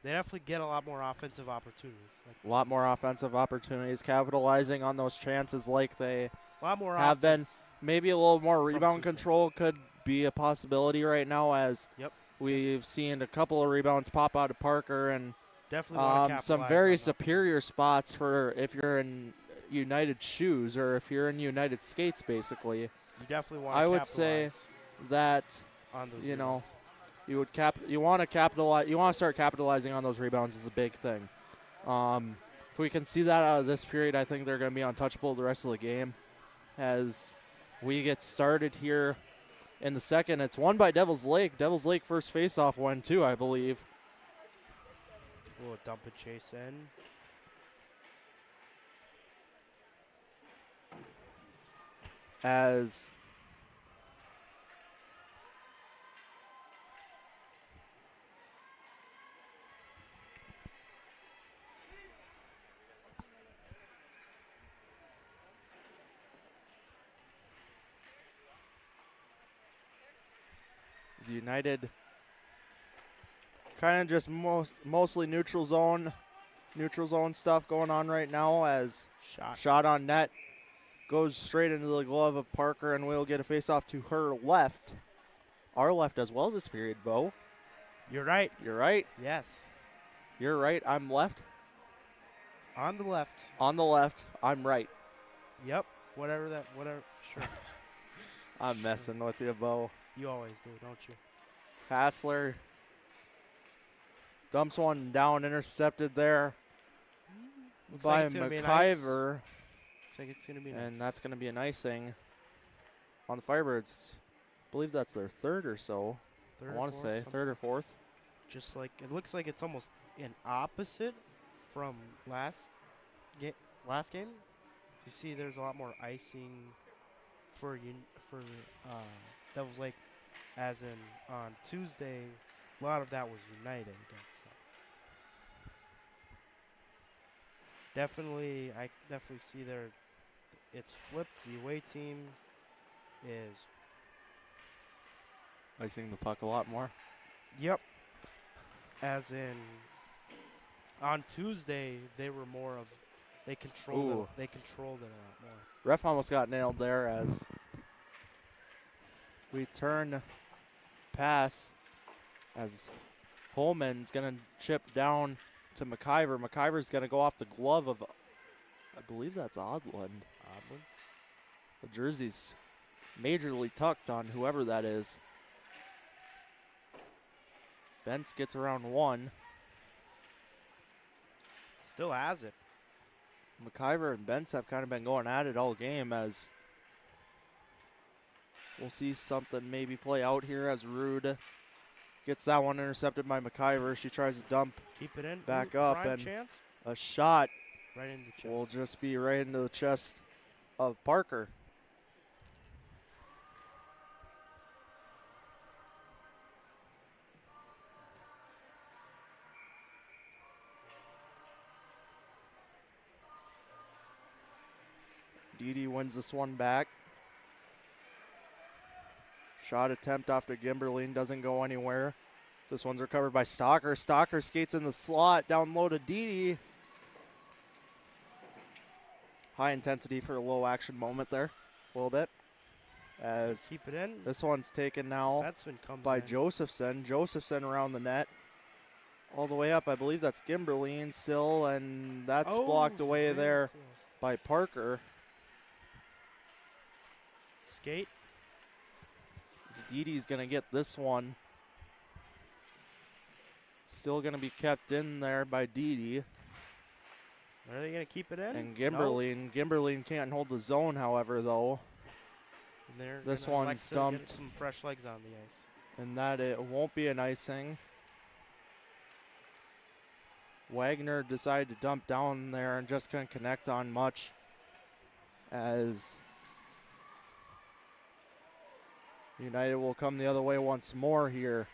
They definitely get a lot more offensive opportunities. A lot more offensive opportunities, capitalizing on those chances like they a lot more have been. offense Maybe a little more rebound control could be a possibility right now, as we've seen a couple of rebounds pop out of Parker and definitely want to some capitalize very on superior spots for if you're in United shoes or if you're in United skates, basically. You definitely want to I would say that on those you rebounds. know you want to capitalize. You want to start capitalizing on those rebounds is a big thing. If we can see that out of this period, I think they're going to be untouchable the rest of the game. As we get started here in the second, it's won by Devils Lake. Devils Lake first faceoff win too, I believe. We'll dump and chase in. As United kind of just mostly neutral zone stuff going on right now, as shot on net goes straight into the glove of Parker, and we'll get a face-off to her left. Our left as well this period, Bo. You're right. You're right. Yes. You're right. I'm left. On the left. On the left. I'm right. Yep. Whatever. Sure. I'm messing with you, Bo. You always do, don't you? Hassler dumps one down, intercepted there by McIver. Looks like it's going to be nice. And that's going to be an icing on the Firebirds. I believe that's their third or so. I want to say third or fourth. Just like it looks like it's almost an opposite from last game. You see, there's a lot more icing for Devils Lake, as in on Tuesday. A lot of that was United against them. I definitely see there. It's flipped. The away team is icing the puck a lot more. Yep. As in, on Tuesday they were more of they controlled it a lot more. Ref almost got nailed there as we turn pass as Holman's going to chip down to McIver. McIver's going to go off the glove of, I believe that's Odland. The jersey's majorly tucked on whoever that is. Bentz gets around one. Still has it. McIver and Bentz have kind of been going at it all game, as we'll see something maybe play out here as Rude gets that one intercepted by McIver. She tries to dump. Keep it in. Back Ooh, up, and chance. a shot right in the chest. will just be right into the chest of Parker. wins this one back. Shot attempt off to Gimberline doesn't go anywhere. This one's recovered by Stalker. Stalker skates in the slot, down low to Didi. High intensity for a low action moment there, a little bit. As keep it in. This one's taken now by Josephson. Josephson around the net. All the way up, I believe that's Gimberline still, and that's blocked away there by Parker. Skate. Didi's going to get this one. Still going to be kept in there by Didi. Are they going to keep it in? And Gimberline. Gimberline can't hold the zone, however, though. This one's dumped. Get some fresh legs on the ice. And that it won't be an icing. Wagner decided to dump down there and just couldn't connect on much, as United will come the other way once more here.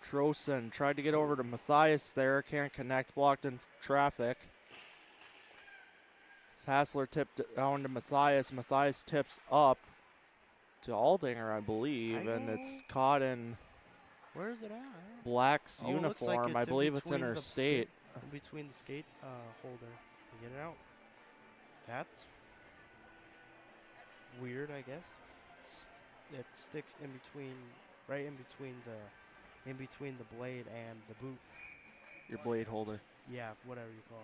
Trosen tried to get over to Matthias there, can't connect, blocked in traffic. Hassler tipped down to Matthias. Matthias tips up to Aldinger, I believe, and it's caught in Where is it at? Black's It looks like uniform. I believe it's between the interstate. in between the skate holder. You get it out. That's weird, I guess. It sticks in between, right in between the blade and the boot. Your blade holder. Yeah, whatever you call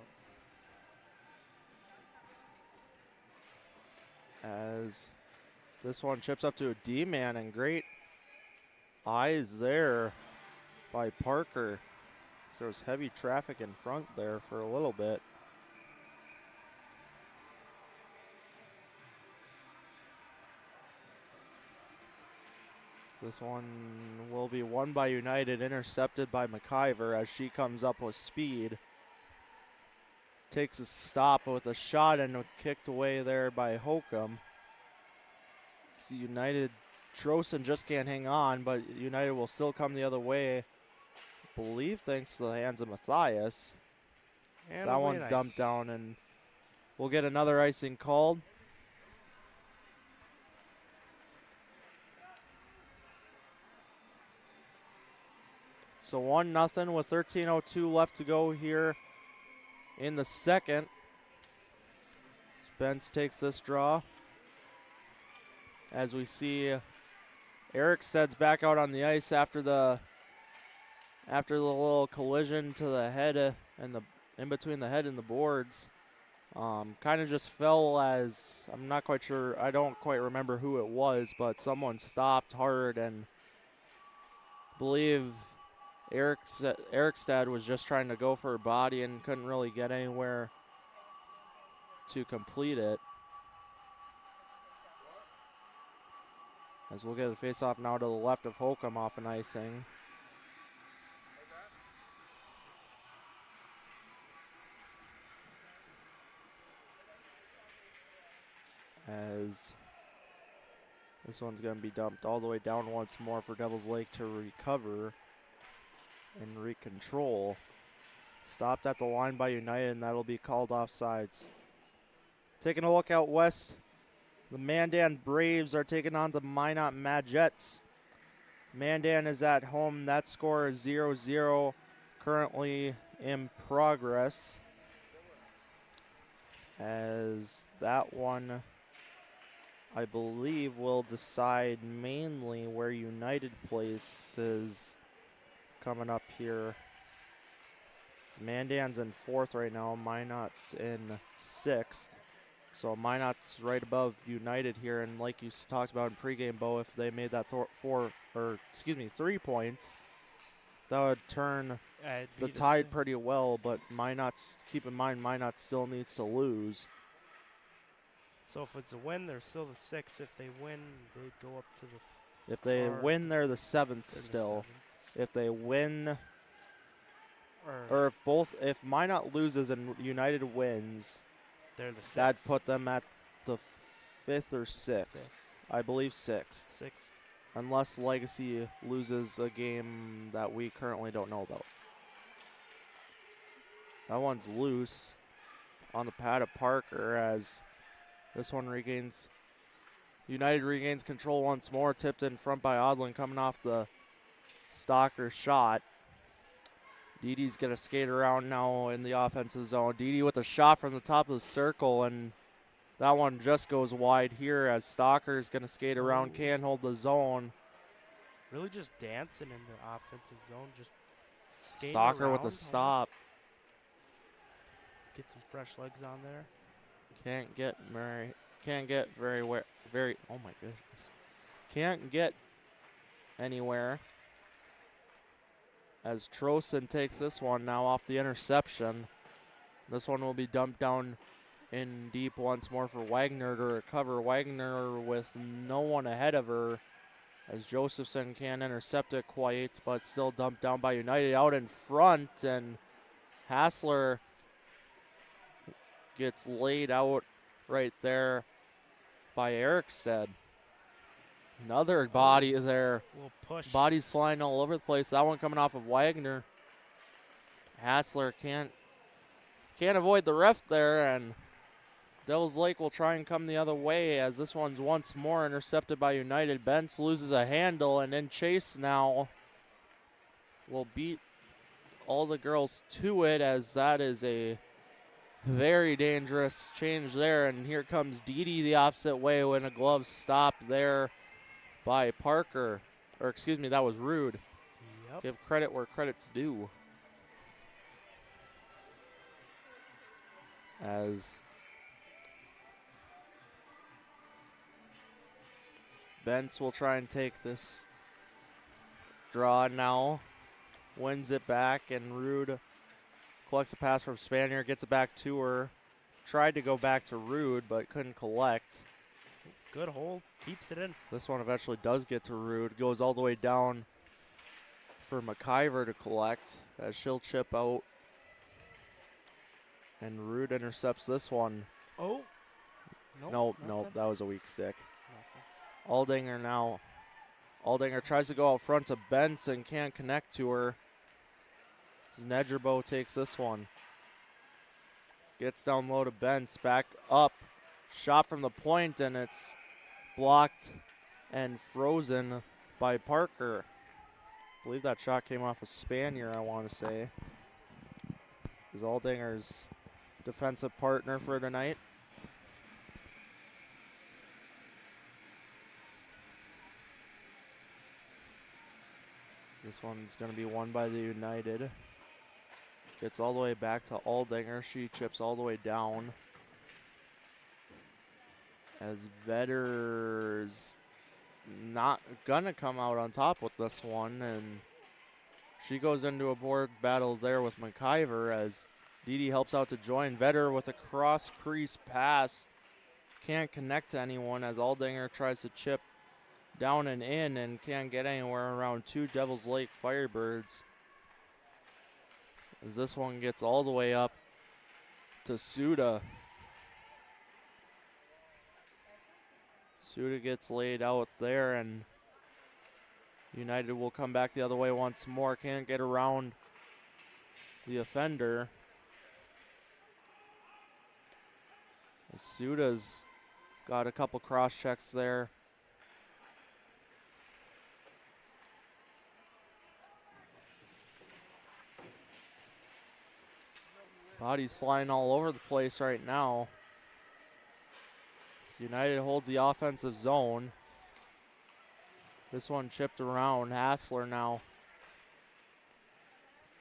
it. As this one chips up to a D-man, and great eyes there by Parker. So there was heavy traffic in front there for a little bit. This one will be won by United, intercepted by McIver as she comes up with speed. Takes a stop with a shot and kicked away there by Holcomb. See, United, Trosen just can't hang on, but United will still come the other way. I believe thanks to the hands of Matthias. So that one's dumped down, and we'll get another icing called. So 1-0 with 13:02 left to go here in the second. Spence takes this draw. As we see Eriksted's back out on the ice after the little collision to the head and the in between the head and the boards. Kind of just fell as, I'm not quite sure, I don't quite remember who it was, but someone stopped hard, and I believe Eriksted was just trying to go for her body and couldn't really get anywhere to complete it. As we'll get a face-off now to the left of Holcomb off an icing. As this one's going to be dumped all the way down once more for Devil's Lake to recover and recontrol. Stopped at the line by United, and that'll be called offsides. Taking a look out west, the Mandan Braves are taking on the Minot Magets. Mandan is at home. That score is 0-0, currently in progress. As that one, I believe, will decide mainly where United places coming up here. Mandan's in 4th right now. Minot's in 6th. So Minot's right above United here, and like you talked about in pregame, Bo, if they made that 3 points, that would turn the tide pretty well. But Minot's, keep in mind, Minot still needs to lose. So if it's a win, they're still the 6th. If they win, they'd go up to the. If they win, they're the 7th still. If they win, or if Minot loses and United wins, they're the 6th. That'd put them at the 5th or 6th. I believe 6th. 6th. Unless Legacy loses a game that we currently don't know about. That one's loose on the pad of Parker as this one regains. United regains control once more. Tipped in front by Odlin coming off the Stalker shot. Didi's going to skate around now in the offensive zone. Didi with a shot from the top of the circle, and that one just goes wide here as Stalker's going to skate around, can't hold the zone. Really just dancing in the offensive zone, just skating Stalker with around a stop. Get some fresh legs on there. Can't get very, oh my goodness. Can't get anywhere as Trosen takes this one now off the interception. This one will be dumped down in deep once more for Wagner to recover. Wagner with no one ahead of her as Josephson can't intercept it quite, but still dumped down by United out in front, and Hassler gets laid out right there by Erikstead. Another body there. Little push. Bodies flying all over the place. That one coming off of Wagner. Hassler can't avoid the ref there, and Devils Lake will try and come the other way as this one's once more intercepted by United. Bentz loses a handle, and then Chase now will beat all the girls to it, as that is a very dangerous change there. And here comes Didi the opposite way when a glove stop there by Parker. Or excuse me, that was Rude. Yep. Give credit where credit's due. As Bentz will try and take this draw now. Wins it back, and Rude collects a pass from Spanier, gets it back to her. Tried to go back to Rude, but couldn't collect. Good hold, keeps it in. This one eventually does get to Rude, goes all the way down for McIver to collect as she'll chip out. And Rude intercepts this one. Oh. Nope, Nope, that was a weak stick. Nothing. Aldinger now. Aldinger tries to go out front to Benson, can't connect to her. Nedgerbo takes this one. Gets down low to Bentz, back up. Shot from the point, and it's blocked and frozen by Parker. I believe that shot came off a Spanier, I want to say. Is Aldinger's defensive partner for tonight. This one's going to be won by the United. Gets all the way back to Aldinger. She chips all the way down. As Vedder's not going to come out on top with this one. And she goes into a board battle there with McIver as Didi helps out to join. Vedder with a cross crease pass. Can't connect to anyone as Aldinger tries to chip down and in and can't get anywhere around two Devils Lake Firebirds. As this one gets all the way up to Suda. Suda gets laid out there, and United will come back the other way once more. Can't get around the offender. As Suda's got a couple cross checks there. Bodies flying all over the place right now. So United holds the offensive zone. This one chipped around. Hassler now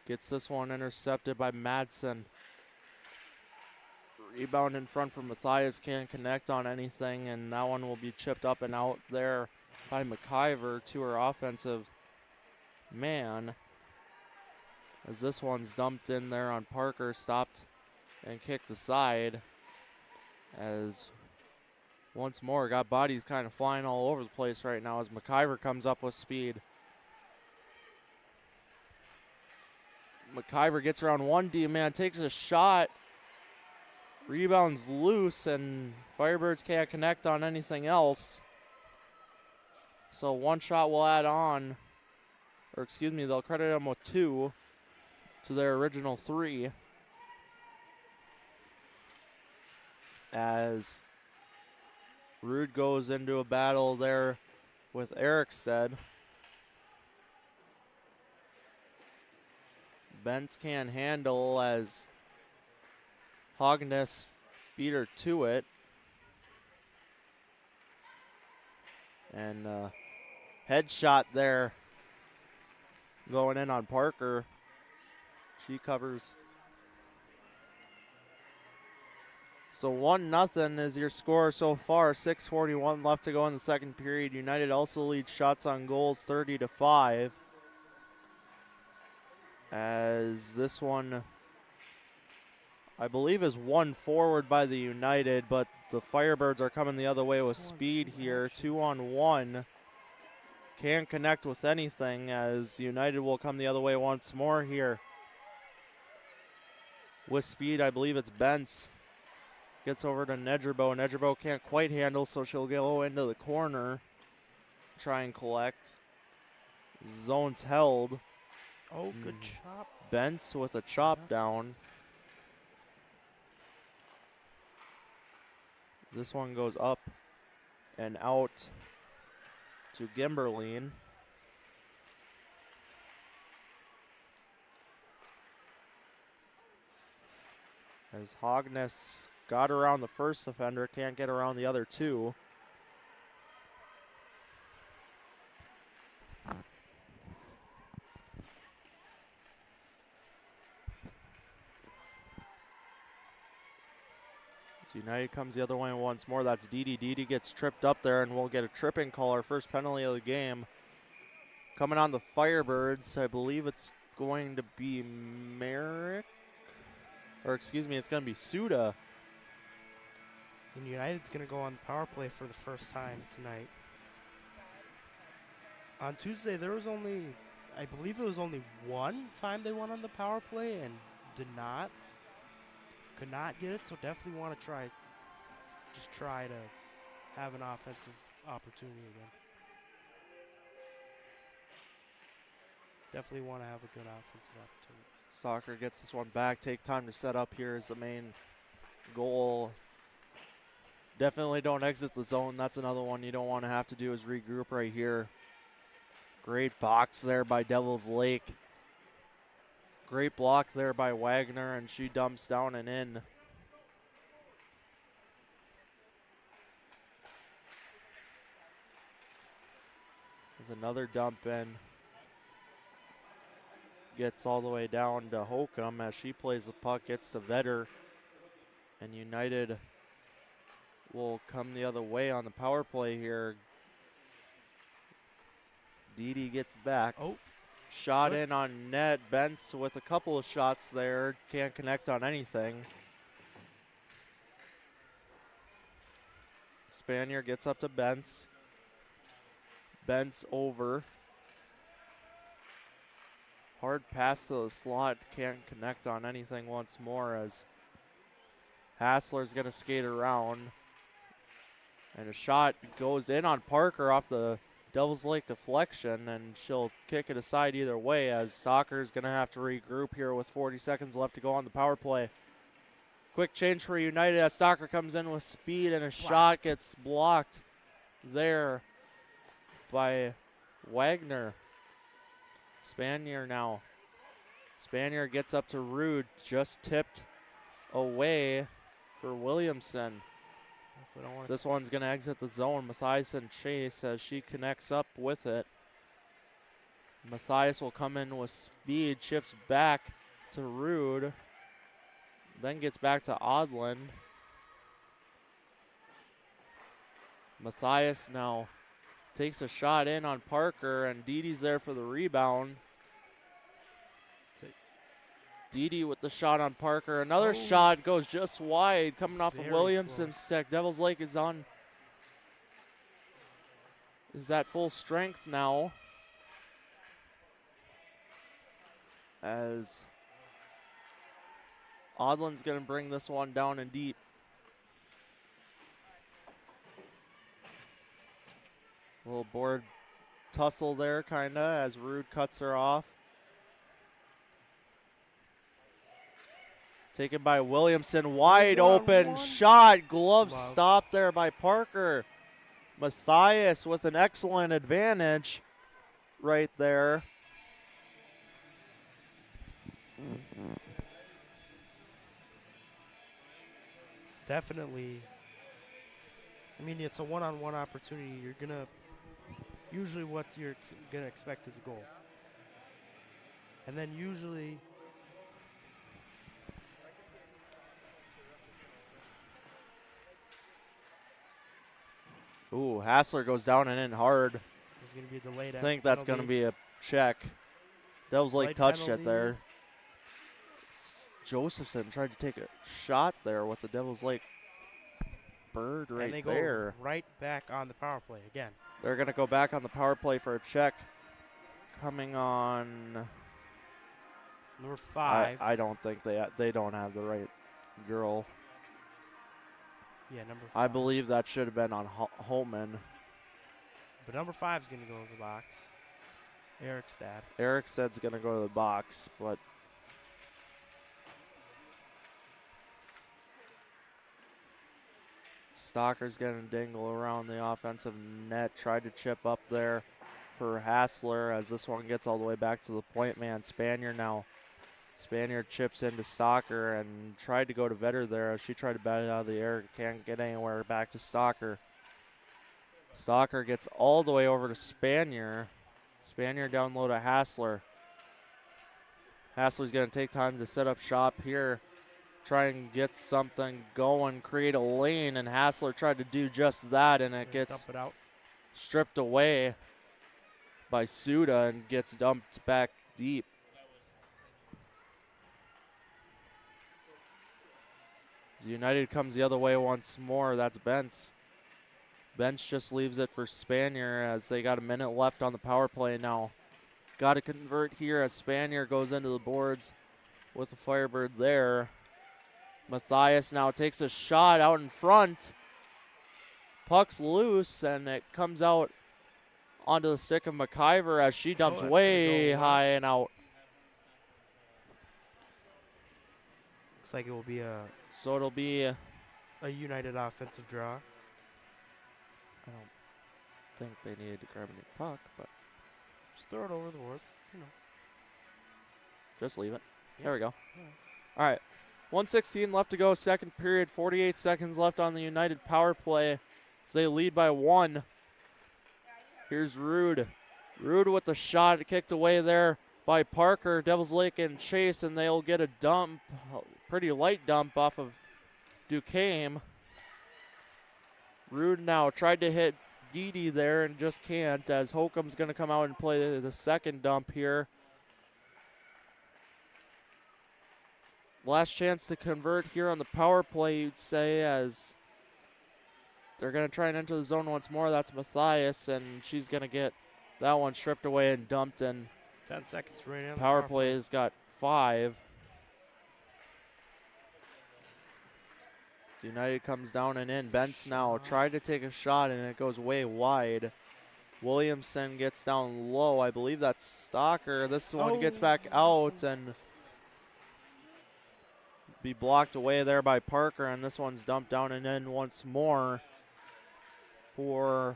gets this one intercepted by Madsen. Rebound in front for Matthias, can't connect on anything, and that one will be chipped up and out there by McIver to her offensive man. As this one's dumped in there on Parker, stopped and kicked aside. As once more, got bodies kind of flying all over the place right now as McIver comes up with speed. McIver gets around one D-man, takes a shot. Rebounds loose, and Firebirds can't connect on anything else. So one shot will add on, or excuse me, they'll credit them with two to their original three. as Rude goes into a battle there with Erikstead. Benz can't handle as Hogness beat her to it. And headshot there going in on Parker. She covers. So 1-0 is your score so far. 6:41 left to go in the second period. United also leads shots on goals 30-5. As this one, I believe, is won forward by the United, but the Firebirds are coming the other way with speed here. 2-on-1. Can't connect with anything as United will come the other way once more here. With speed, I believe it's Bentz. Gets over to Nedgerbo. Nedgerbo can't quite handle, so she'll go into the corner. Try and collect. Zone's held. Oh, good chop. Bentz with a chop down. This one goes up and out to Gimberline. As Hogness got around the first defender, can't get around the other two. So United comes the other way once more. That's Didi. Didi gets tripped up there, and we'll get a tripping call, our first penalty of the game. Coming on the Firebirds, I believe it's going to be Merrick. Or excuse me, it's going to be Suda. And United's going to go on the power play for the first time tonight. On Tuesday, there was only, I believe it was only one time they went on the power play and could not get it. So definitely want to just try to have an offensive opportunity again. Definitely want to have a good offensive opportunity. Stalker gets this one back. Take time to set up here is the main goal. Definitely don't exit the zone. That's another one you don't want to have to do is regroup right here. Great box there by Devil's Lake. Great block there by Wagner, and she dumps down and in. There's another dump in. Gets all the way down to Holcomb as she plays the puck, gets to Vetter. And United will come the other way on the power play here. Didi gets back. Oh. Shot in on net. Bentz with a couple of shots there. Can't connect on anything. Spanier gets up to Bentz. Bentz over. Hard pass to the slot. Can't connect on anything once more as Hassler's going to skate around. And a shot goes in on Parker off the Devil's Lake deflection, and she'll kick it aside either way as Stalker's going to have to regroup here with 40 seconds left to go on the power play. Quick change for United as Stalker comes in with speed, and a shot gets blocked there by Wagner. Spanier now. Spanier gets up to Rude, just tipped away for Williamson. This one's going to exit the zone. Mathiasen chase as she connects up with it. Mathias will come in with speed, chips back to Rude, then gets back to Odland. Mathias now takes a shot in on Parker, and Didi's there for the rebound. Didi with the shot on Parker. Another shot goes just wide, coming off of Williamson's stick. Devil's Lake is at full strength now. As Odland's going to bring this one down and deep. A little board tussle there, kind of, as Rude cuts her off. Taken by Williamson, wide open shot. Glove stop there by Parker. Matthias with an excellent advantage right there. Definitely. I mean, it's a one-on-one opportunity. You're gonna usually what you're gonna expect is a goal, and then usually. Ooh, Hassler goes down and in hard. There's going to be a delayed I think that's going to be a check. Devils Lake touched it there. Josephson tried to take a shot there with the Devils Lake bird right and they there. Go right back on the power play again. They're going to go back on the power play for a check. Coming on number 5. I don't think they don't have the right girl. Yeah, number 5. I believe that should have been on Holman. But number 5 is going to go to the box. Erikstad. Erikstad's going to go to the box, but Stocker's going to dingle around the offensive net. Tried to chip up there for Hassler as this one gets all the way back to the point man. Spanier now. Spaniard chips into Stocker and tried to go to Vetter there. She tried to bat it out of the air. Can't get anywhere. Back to Stocker. Stocker gets all the way over to Spanier. Spanier down low to Hassler. Hassler's going to take time to set up shop here. Try and get something going, create a lane, and Hassler tried to do just that, and it gets stripped away by Suda and gets dumped back deep. As United comes the other way once more, that's Bentz. Bentz just leaves it for Spanier as they got a minute left on the power play now. Got to convert here as Spanier goes into the boards with the Firebird there. Matthias now takes a shot out in front. Puck's loose, and it comes out onto the stick of McIver as she dumps way high and out. Looks like it will be So it'll be a United offensive draw. I don't think they needed to grab a new puck, but just throw it over the boards. You know. Just leave it. Yeah. There we go. All right. 1:16 left to go, second period. 48 seconds left on the United power play as they lead by 1. Here's Rude. Rude with the shot kicked away there by Parker. Devils Lake and chase, and they'll get a dump, a pretty light dump off of Duquesne. Rude now tried to hit Geedy there and just can't, as Holcomb's going to come out and play the second dump here. Last chance to convert here on the power play, you'd say, as they're going to try and enter the zone once more. That's Matthias, and she's going to get that one stripped away and dumped in. 10 seconds remaining. Power play has got 5. So United comes down and in. Bentz now tried to take a shot, and it goes way wide. Williamson gets down low. I believe that's Stocker. This one gets back out and be blocked away there by Parker, and this one's dumped down and in once more for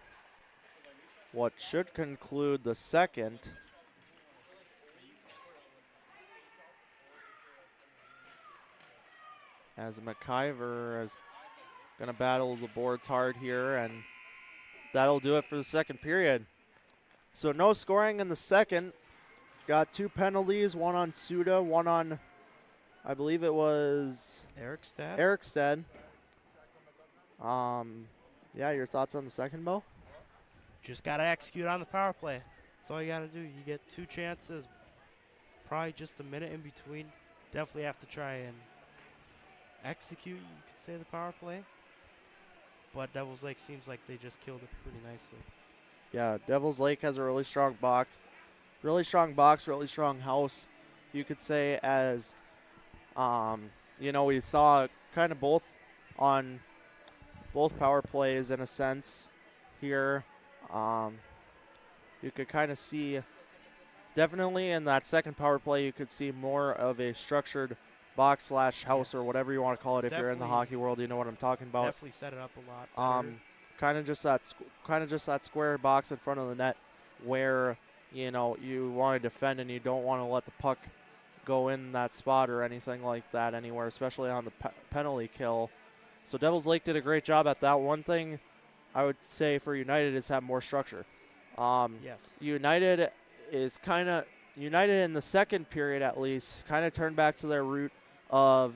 what should conclude the second. As McIver is going to battle the boards hard here, and that'll do it for the second period. So no scoring in the second. Got 2 penalties, one on Suda, one on, I believe it was Erikstad. Yeah, your thoughts on the second, Bo? Just got to execute on the power play. That's all you got to do. You get 2 chances, probably just a minute in between. Definitely have to try and execute, you could say, the power play. But Devils Lake seems like they just killed it pretty nicely. Yeah, Devils Lake has a really strong box. Really strong house, you could say, as we saw kind of both on both power plays in a sense here. You could kind of see, definitely in that second power play, you could see more of a structured box/house or whatever you want to call it. If you're in the Definitely- hockey world, you know what I'm talking about. Definitely set it up a lot better. Kind of just that square box in front of the net where you want to defend and you don't want to let the puck go in that spot or anything like that anywhere, especially on the penalty kill. So Devils Lake did a great job at that. One thing I would say for United is have more structure. Yes. United in the second period at least kind of turned back to their root of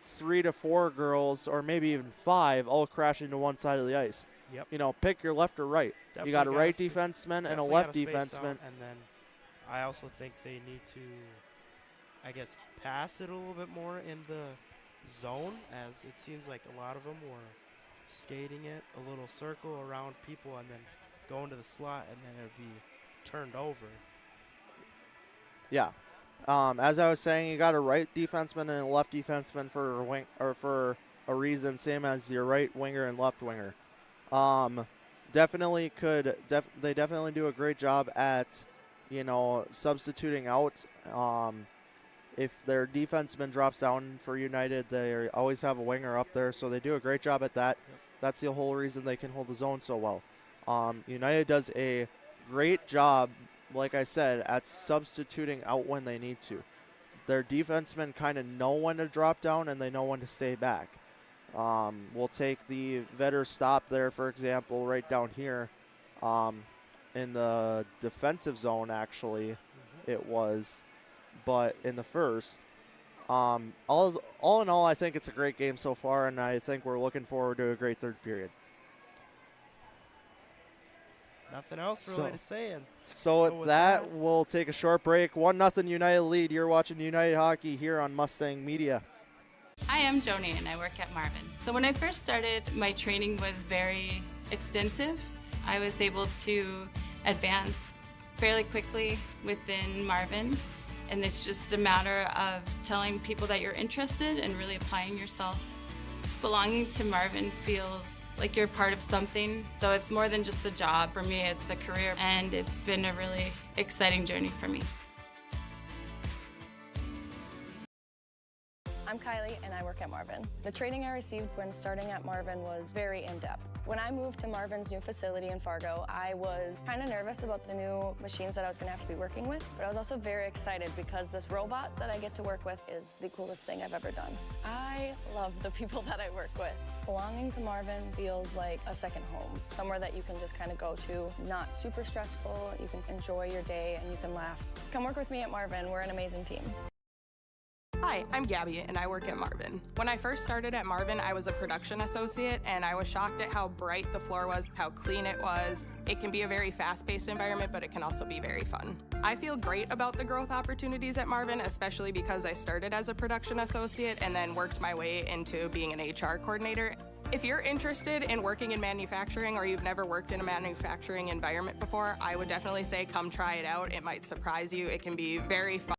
3 to 4 girls or maybe even 5 all crashing to one side of the ice. Yep. Pick your left or right. Definitely you got a right gotta defenseman and a definitely left gotta space defenseman. out, and then I also think they need to, I guess, pass it a little bit more in the zone, as it seems like a lot of them were skating it a little circle around people and then go into the slot, and then it would be turned over. Yeah. As I was saying, you got a right defenseman and a left defenseman for a wing or for a reason, same as your right winger and left winger. They definitely do a great job at, substituting out. If their defenseman drops down for United, they always have a winger up there, so they do a great job at that. Yep. That's the whole reason they can hold the zone so well. United does a great job, like I said, at substituting out when they need to. Their defensemen kind of know when to drop down and they know when to stay back. We'll take the Vetter stop there, for example, right down here in the defensive zone, actually, it was. But in the first, all in all, I think it's a great game so far, and I think we're looking forward to a great third period. Nothing else really to say. And so with that, we'll take a short break. 1-0 United lead. You're watching United Hockey here on Mustang Media. Hi, I'm Joni and I work at Marvin. So when I first started, my training was very extensive. I was able to advance fairly quickly within Marvin, and it's just a matter of telling people that you're interested and really applying yourself. Belonging to Marvin feels like you're part of something, though it's more than just a job. For me, it's a career, and it's been a really exciting journey for me. I'm Kylie and I work at Marvin. The training I received when starting at Marvin was very in-depth. When I moved to Marvin's new facility in Fargo, I was kind of nervous about the new machines that I was going to have to be working with, but I was also very excited because this robot that I get to work with is the coolest thing I've ever done. I love the people that I work with. Belonging to Marvin feels like a second home, somewhere that you can just kind of go to, not super stressful, you can enjoy your day and you can laugh. Come work with me at Marvin, we're an amazing team. Hi, I'm Gabby and I work at Marvin. When I first started at Marvin, I was a production associate and I was shocked at how bright the floor was, how clean it was. It can be a very fast-paced environment, but it can also be very fun. I feel great about the growth opportunities at Marvin, especially because I started as a production associate and then worked my way into being an HR coordinator. If you're interested in working in manufacturing or you've never worked in a manufacturing environment before, I would definitely say come try it out. It might surprise you. It can be very fun.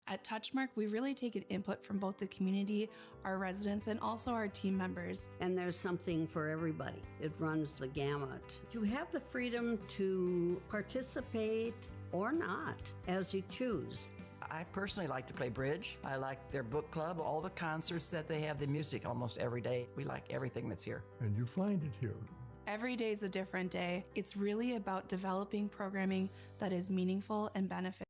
At Touchmark, we really take an input from both the community, our residents, and also our team members. And there's something for everybody. It runs the gamut. You have the freedom to participate or not, as you choose. I personally like to play bridge. I like their book club, all the concerts that they have, the music almost every day. We like everything that's here. And you find it here. Every day is a different day. It's really about developing programming that is meaningful and beneficial.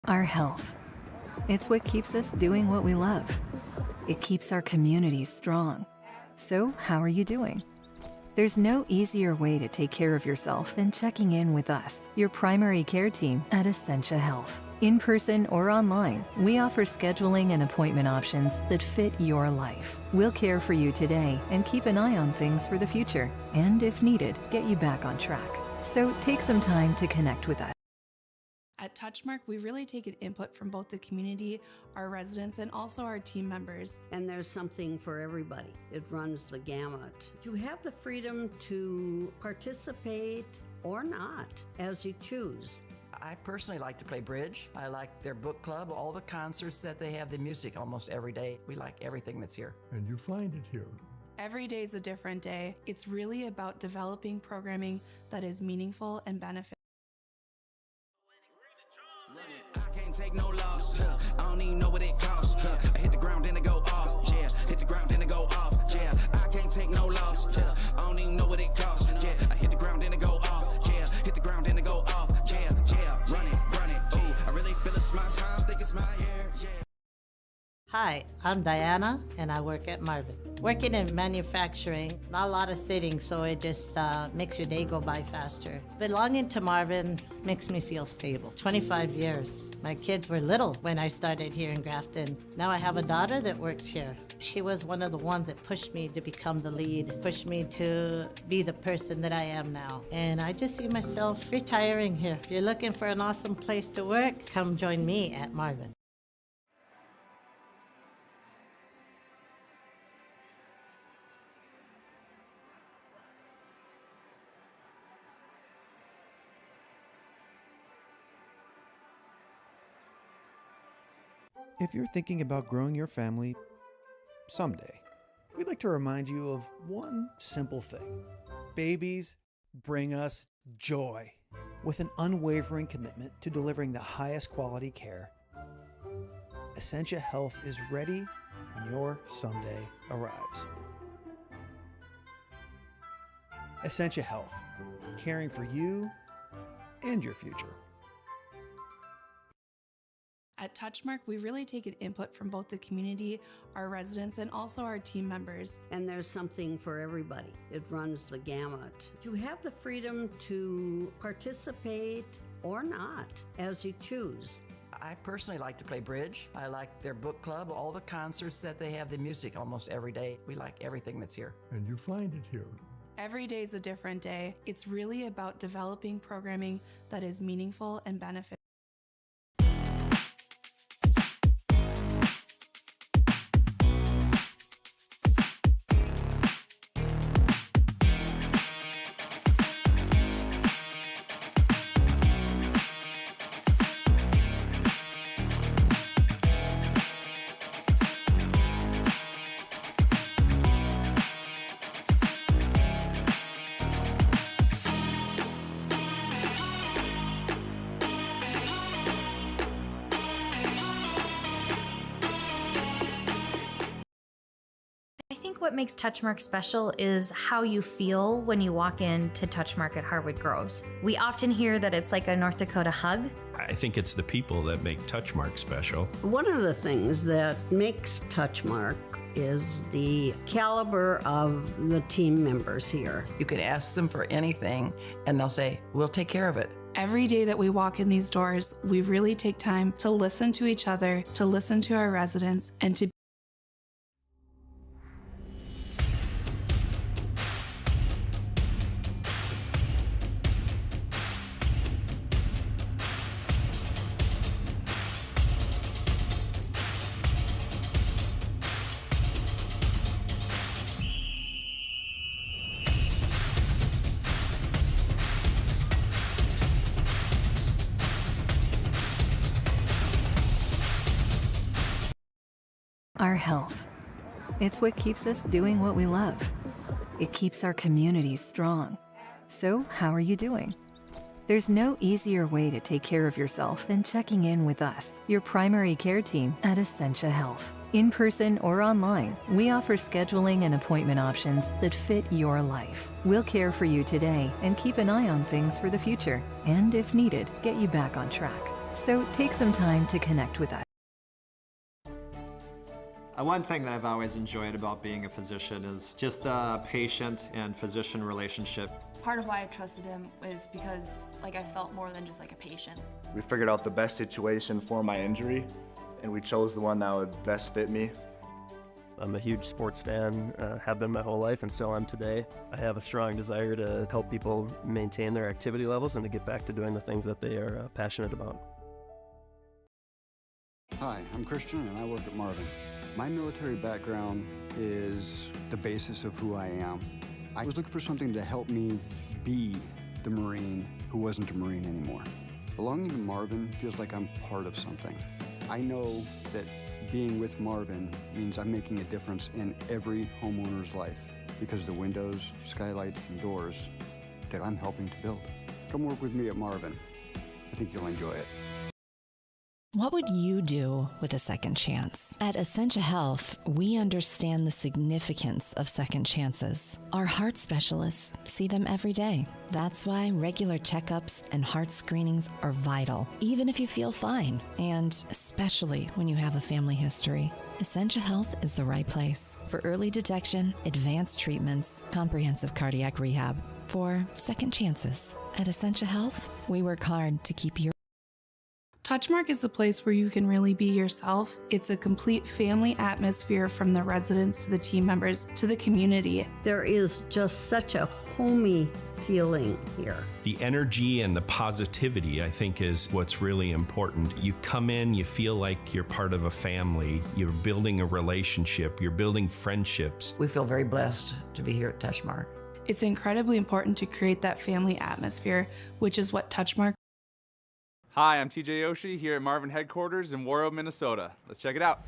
Our health. It's what keeps us doing what we love. It keeps our communities strong. So, how are you doing? There's no easier way to take care of yourself than checking in with us, your primary care team at Essentia Health. In person or online, we offer scheduling and appointment options that fit your life. We'll care for you today and keep an eye on things for the future, and if needed, get you back on track. So take some time to connect with us. At Touchmark, we really take an input from both the community, our residents, and also our team members. And there's something for everybody. It runs the gamut. You have the freedom to participate or not as you choose. I personally like to play bridge. I like their book club, all the concerts that they have, the music almost every day. We like everything that's here. And you find it here. Every day is a different day. It's really about developing programming that is meaningful and beneficial. I can't take no loss. I don't even know what it costs. I hit the ground, then it go off. Yeah, hit the ground, then it go off. Yeah, I can't take no loss. I don't even know what it costs. Yeah, I hit the ground, then it go off. Yeah, hit the ground, then it go off. Yeah, run it. Ooh, I really feel it's my time. Think it's my year. Yeah. Hi, I'm Diana, and I work at Marvin. Working in manufacturing, not a lot of sitting, so it just makes your day go by faster. Belonging to Marvin makes me feel stable. 25 years. My kids were little when I started here in Grafton. Now I have a daughter that works here. She was one of the ones that pushed me to become the lead, pushed me to be the person that I am now. And I just see myself retiring here. If you're looking for an awesome place to work, come join me at Marvin. If you're thinking about growing your family someday, we'd like to remind you of one simple thing. Babies bring us joy. With an unwavering commitment to delivering the highest quality care, Essentia Health is ready when your someday arrives. Essentia Health, caring for you and your future. At Touchmark, we really take an input from both the community, our residents, and also our team members. And there's something for everybody. It runs the gamut. You have the freedom to participate or not as you choose. I personally like to play bridge. I like their book club, all the concerts that they have, the music almost every day. We like everything that's here. And you find it here. Every day is a different day. It's really about developing programming that is meaningful and beneficial. What makes Touchmark special is how you feel when you walk into Touchmark at Harwood Groves. We often hear that it's like a North Dakota hug. I think it's the people that make Touchmark special. One of the things that makes Touchmark is the caliber of the team members here. You could ask them for anything, and they'll say, we'll take care of it. Every day that we walk in these doors, we really take time to listen to each other, to listen to our residents, and to Our health. It's what keeps us doing what we love. It keeps our communities strong. So, how are you doing? There's no easier way to take care of yourself than checking in with us, your primary care team at Essentia Health. In person or online, we offer scheduling and appointment options that fit your life. We'll care for you today and keep an eye on things for the future. And if needed, get you back on track. So take some time to connect with us. One thing that I've always enjoyed about being a physician is just the patient and physician relationship. Part of why I trusted him was because I felt more than just a patient. We figured out the best situation for my injury, and we chose the one that would best fit me. I'm a huge sports fan, have been my whole life and still am today. I have a strong desire to help people maintain their activity levels and to get back to doing the things that they are passionate about. Hi, I'm Christian and I work at Marvin. My military background is the basis of who I am. I was looking for something to help me be the Marine who wasn't a Marine anymore. Belonging to Marvin feels like I'm part of something. I know that being with Marvin means I'm making a difference in every homeowner's life because of the windows, skylights, and doors that I'm helping to build. Come work with me at Marvin. I think you'll enjoy it. What would you do with a second chance? At Essentia Health, we understand the significance of second chances. Our heart specialists see them every day. That's why regular checkups and heart screenings are vital, even if you feel fine, and especially when you have a family history. Essentia Health is the right place for early detection, advanced treatments, comprehensive cardiac rehab, for second chances. At Essentia Health, we work hard to keep your Touchmark is a place where you can really be yourself. It's a complete family atmosphere from the residents to the team members to the community. There is just such a homey feeling here. The energy and the positivity, I think, is what's really important. You come in, you feel like you're part of a family, you're building a relationship, you're building friendships. We feel very blessed to be here at Touchmark. It's incredibly important to create that family atmosphere, which is what Touchmark. Hi, I'm TJ Yoshi here at Marvin headquarters in Warroad, Minnesota. Let's check it out.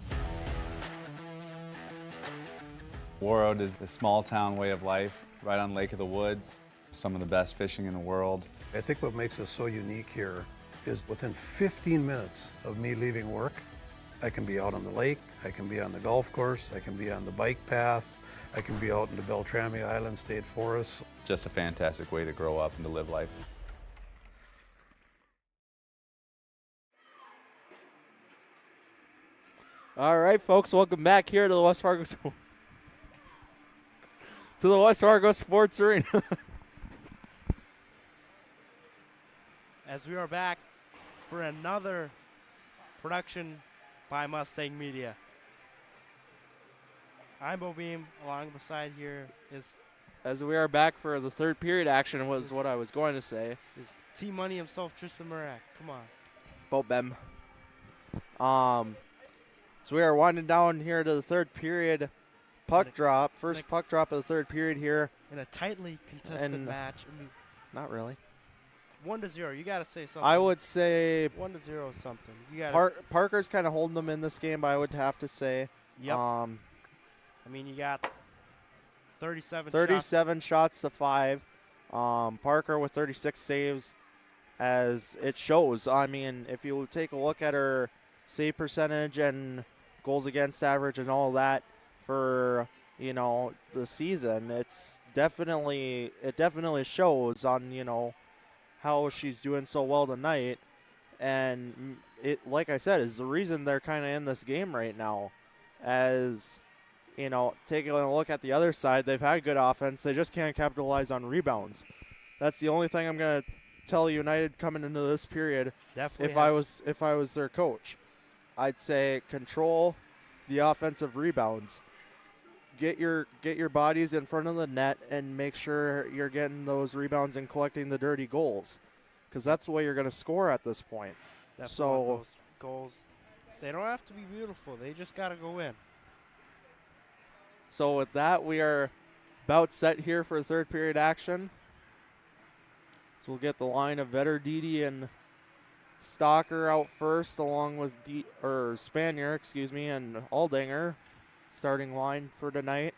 Warroad is a small town way of life, right on Lake of the Woods. Some of the best fishing in the world. I think what makes us so unique here is within 15 minutes of me leaving work, I can be out on the lake, I can be on the golf course, I can be on the bike path, I can be out in the Beltrami Island State Forest. Just a fantastic way to grow up and to live life. All right, folks, welcome back here to the West Fargo West Fargo Sports Arena. As we are back for another production by Mustang Media. I'm Bo Beam. Along beside here is... As we are back for the third period action was what I was going to say. Is T-Money himself, Tristan Murak. Come on. Bo Bem. So we are winding down here to the third period. Puck drop. First puck drop of the third period here. In a tightly contested match. I mean, not really. 1-0. You got to say something. I would say 1-0 something. You got Parker's kind of holding them in this game, I would have to say. Yep. I mean, you got 37 shots to 5. Parker with 36 saves, as it shows. I mean, if you take a look at her save percentage and goals against average and all that for, you know, the season, it definitely shows on, how she's doing so well tonight. And it, like I said, is the reason they're kind of in this game right now. As, taking a look at the other side, they've had good offense. They just can't capitalize on rebounds. That's the only thing I'm going to tell United coming into this period. Definitely if I was their coach, I'd say control the offensive rebounds. Get your bodies in front of the net and make sure you're getting those rebounds and collecting the dirty goals, because that's the way you're going to score at this point. Definitely so those goals, they don't have to be beautiful. They just got to go in. So with that, we are about set here for third period action. So we'll get the line of Vetter, Didi, and Stalker out first, along with Spanier, and Aldinger, starting line for tonight.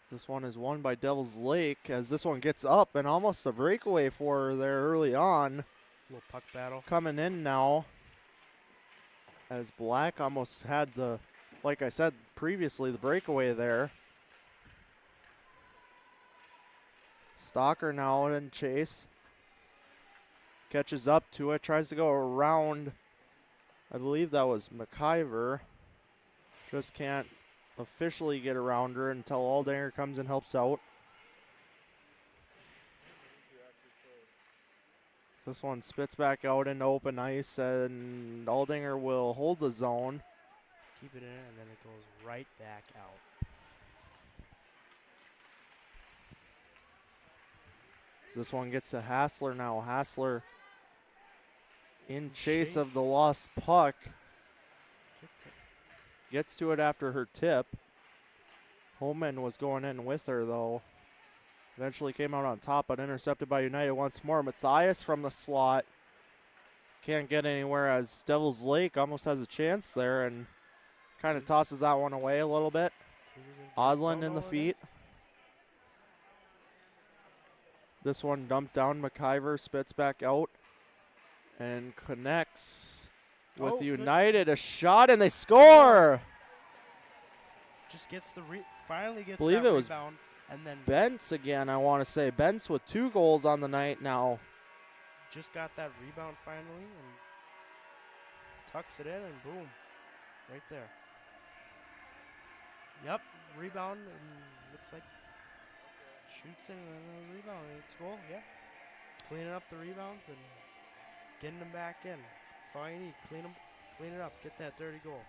This one is won by Devil's Lake, as this one gets up and almost a breakaway for her there early on. Little puck battle. Coming in now, as Black almost had like I said previously, the breakaway there. Stalker now in chase. Catches up to it, tries to go around. I believe that was McIver. Just can't officially get around her until Aldinger comes and helps out. This one spits back out into open ice, and Aldinger will hold the zone. Keep it in, and then it goes right back out. This one gets to Hassler now. Hassler in chase of the lost puck. Gets to it after her tip. Holman was going in with her, though. Eventually came out on top, but intercepted by United once more. Matthias from the slot. Can't get anywhere as Devil's Lake almost has a chance there and kind of tosses that one away a little bit. Odland in the feet. This one dumped down. McIver spits back out and connects with United. A shot, and they score! Just gets the finally gets Believe that it was rebound, and then Bentz again, I want to say. Bentz with 2 goals on the night now. just got that rebound finally and tucks it in, and boom, right there. Yep, rebound, and looks like shoots in and a rebound, and it's a goal, yeah. Cleaning up the rebounds and getting them back in. That's all you need. Clean it up, get that dirty goal.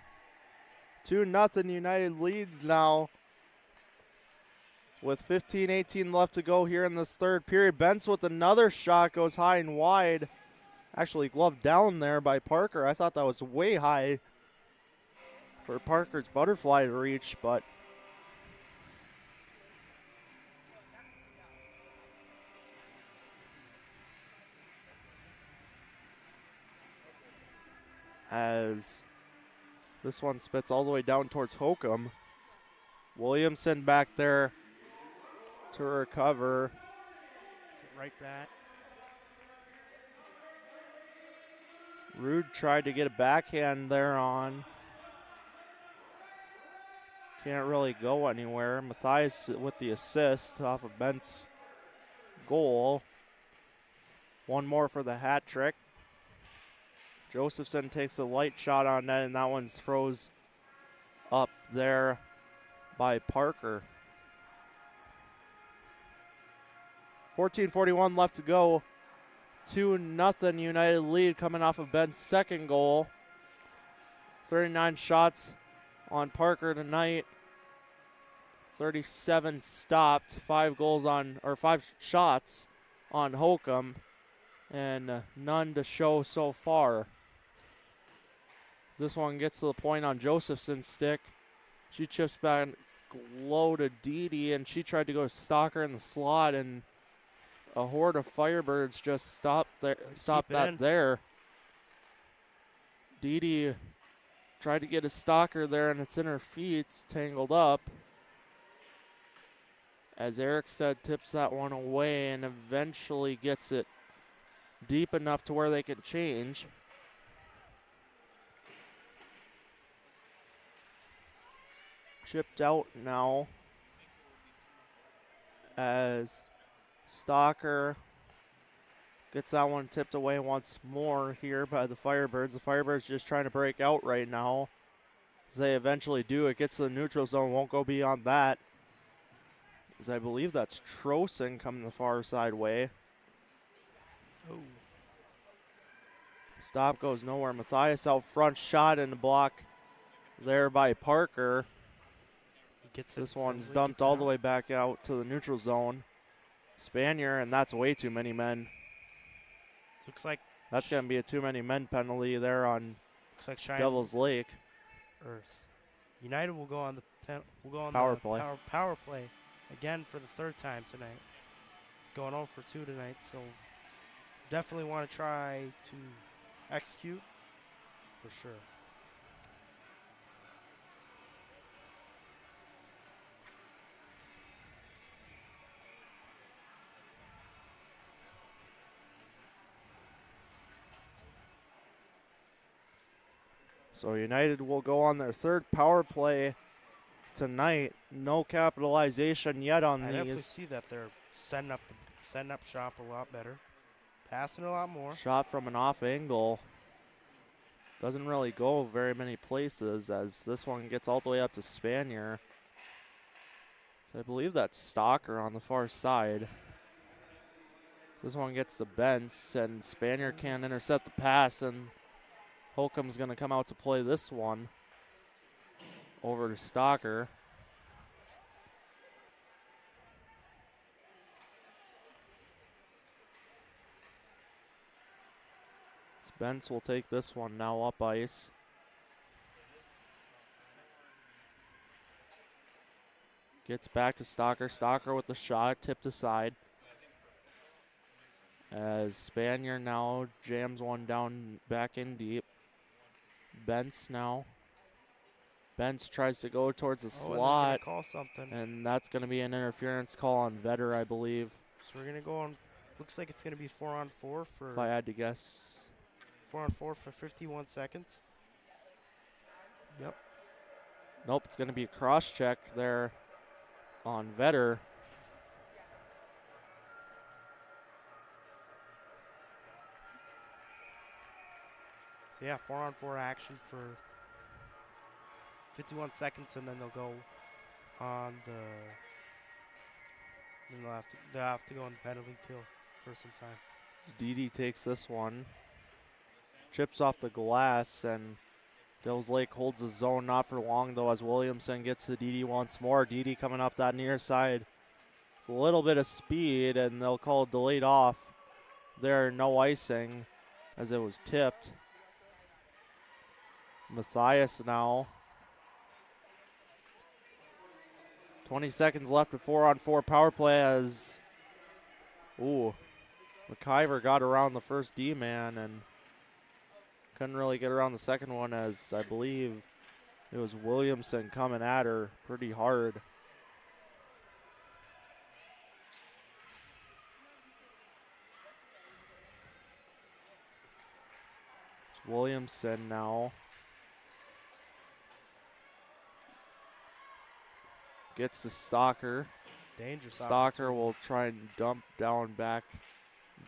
2-0 United leads now with 15-18 left to go here in this third period. Bentz with another shot, goes high and wide. Actually gloved down there by Parker. I thought that was way high for Parker's butterfly to reach, but as this one spits all the way down towards Holcomb. Williamson back there to recover. Right back. Rude tried to get a backhand there on. Can't really go anywhere. Matthias with the assist off of Bent's goal. One more for the hat trick. Josephson takes a light shot on net, and that one's froze up there by Parker. 14:41 left to go. 2-0 United lead coming off of Ben's second goal. 39 shots on Parker tonight. 37 stopped. 5 shots on Holcomb, and none to show so far. This one gets to the point on Josephson's stick. She chips back low to Didi, and she tried to go stalk her in the slot, and a horde of Firebirds just stopped that there. Didi tried to get a stalker there, and it's in her feet. It's tangled up. As Erikstad tips that one away and eventually gets it deep enough to where they can change. Chipped out now as Stalker gets that one tipped away once more here by the Firebirds. The Firebirds just trying to break out right now. As they eventually do, it gets to the neutral zone, won't go beyond that. As I believe that's Trosen coming the far side way. Oh. Stop goes nowhere. Matthias out front, shot in the block there by Parker. This one's dumped all the way back out to the neutral zone. Spanier, and that's way too many men. Looks like that's going to be a too many men penalty there on Devil's Lake. United will go on the power play. Power play again for the third time tonight. Going 0 for 2 tonight, so definitely want to try to execute for sure. So United will go on their third power play tonight. No capitalization yet on I these. definitely see that they're setting up shop a lot better, passing a lot more. Shot from an off angle. Doesn't really go very many places as this one gets all the way up to Spanier. So I believe that's Stalker on the far side. So this one gets to Bentz, and Spanier can't intercept the pass, and Holcomb's going to come out to play this one over to Stalker. Bentz will take this one now up ice. Gets back to Stocker. Stocker with the shot, tipped aside. As Spanier now jams one down back in deep. Bentz now. Bentz tries to go towards the slot. Call something. And that's going to be an interference call on Vetter, I believe. So we're going to go on. Looks like it's going to be 4-on-4 for. If I had to guess. 4-on-4 for 51 seconds. Yep. Nope, it's going to be a cross check there on Vetter. So yeah, 4-on-4 action for 51 seconds, and then they'll go on the. Then they'll have to go on the penalty kill for some time. Didi takes this one. Chips off the glass, and Devils Lake holds the zone not for long, though, as Williamson gets to Didi once more. Didi coming up that near side. It's a little bit of speed, and they'll call it delayed off. There, no icing, as it was tipped. Matthias now. 20 seconds left of 4-on-4 power play as, McIver got around the first D-man and couldn't really get around the second one, as I believe it was Williamson coming at her pretty hard. It's Williamson now. Gets to Stocker. Dangerous. Stocker will try and dump down back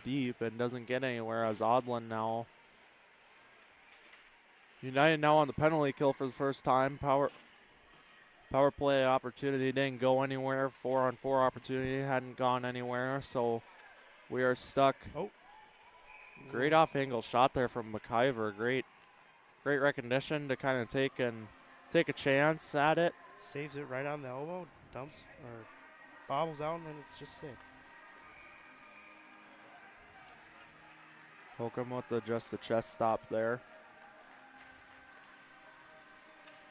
deep and doesn't get anywhere, as Odlin now. United now on the penalty kill for the first time. Power play opportunity didn't go anywhere. 4-on-4 opportunity hadn't gone anywhere, so we are stuck. Great off-angle shot there from McIver. Great recognition to kind of take a chance at it. Saves it right on the elbow, dumps or bobbles out, and then it's just sick. Holcomb with just the chest stop there.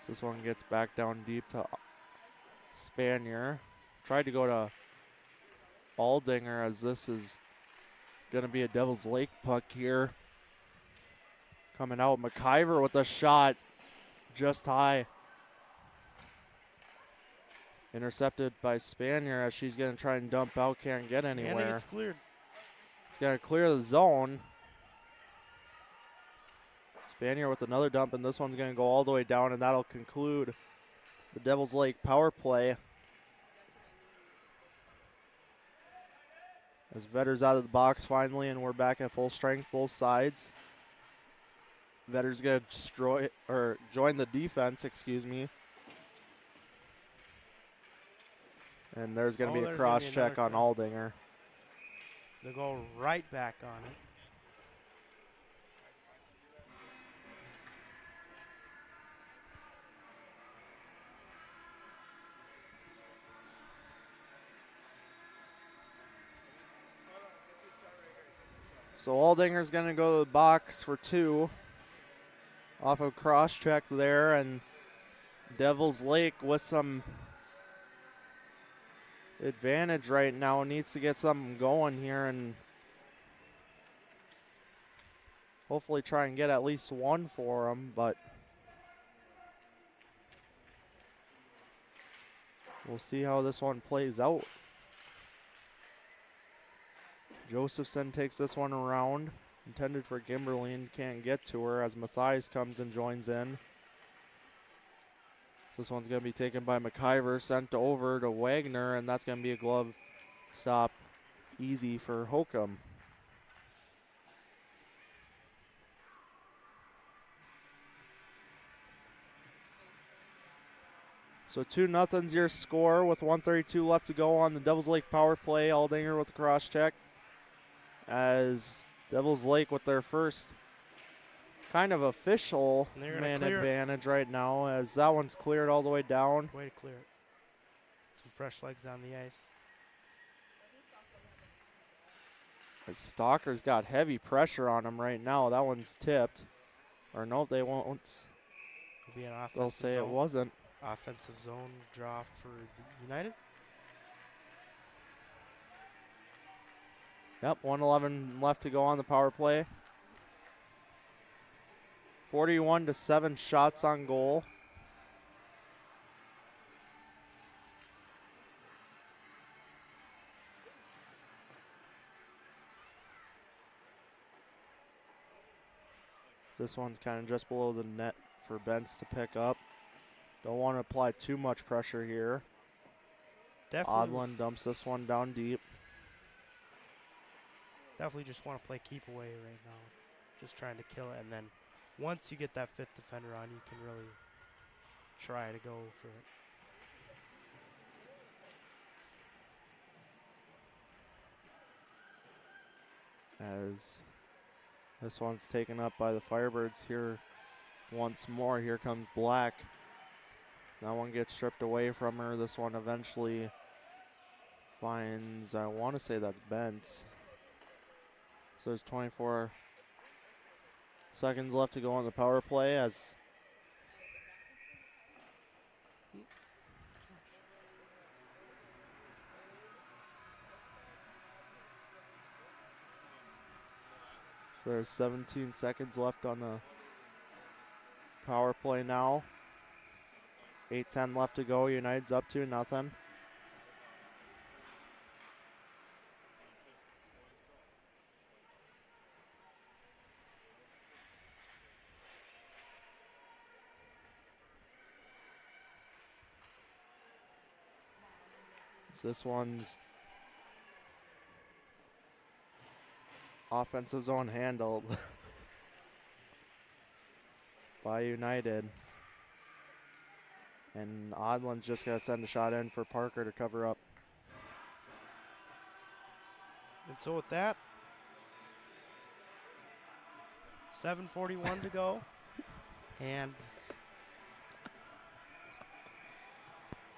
So this one gets back down deep to Spanier. Tried to go to Aldinger, as this is going to be a Devil's Lake puck here. Coming out, McIver with a shot just high. Intercepted by Spanier as she's going to try and dump out, can't get anywhere. And it's cleared. It's going to clear the zone. Spanier with another dump, and this one's going to go all the way down, and that'll conclude the Devil's Lake power play. As Vetter's out of the box finally, and we're back at full strength, both sides. Vetter's going to join the defense, excuse me. And there's going to be a cross check on Aldinger. They'll go right back on it. So Aldinger's going to go to the box for 2. Off of cross check there, and Devil's Lake with some advantage right now, needs to get something going here and hopefully try and get at least one for them, but we'll see how this one plays out. Josephson takes this one around, intended for Gimberlin, can't get to her as Matthias comes and joins in. This one's going to be taken by McIver, sent over to Wagner, and that's going to be a glove stop easy for Holcomb. So 2-0's your score with 1:32 left to go on the Devils Lake power play. Aldinger with the cross check, as Devils Lake with their first kind of official man advantage right now, as that one's cleared all the way down. Way to clear it. Some fresh legs on the ice. Stalker's got heavy pressure on him right now. That one's tipped. Or no, they won't. It'll be an offensive They'll say zone. it wasn't. Offensive zone draw for the United. Yep, 1:11 left to go on the power play. 41-7 shots on goal. This one's kind of just below the net for Bentz to pick up. Don't want to apply too much pressure here. Definitely. Odlund dumps this one down deep. Definitely just want to play keep away right now. Just trying to kill it. And then once you get that fifth defender on, you can really try to go for it. As this one's taken up by the Firebirds here once more. Here comes Black. That one gets stripped away from her. This one eventually finds, I want to say that's Bentz. So there's 24 seconds left to go on the power play as so there's 17 seconds left on the power play now. 8:10 left to go. United's up 2-0. So this one's offensive zone handled by United. And Odlund's just going to send a shot in for Parker to cover up. And so with that, 7:41 to go. And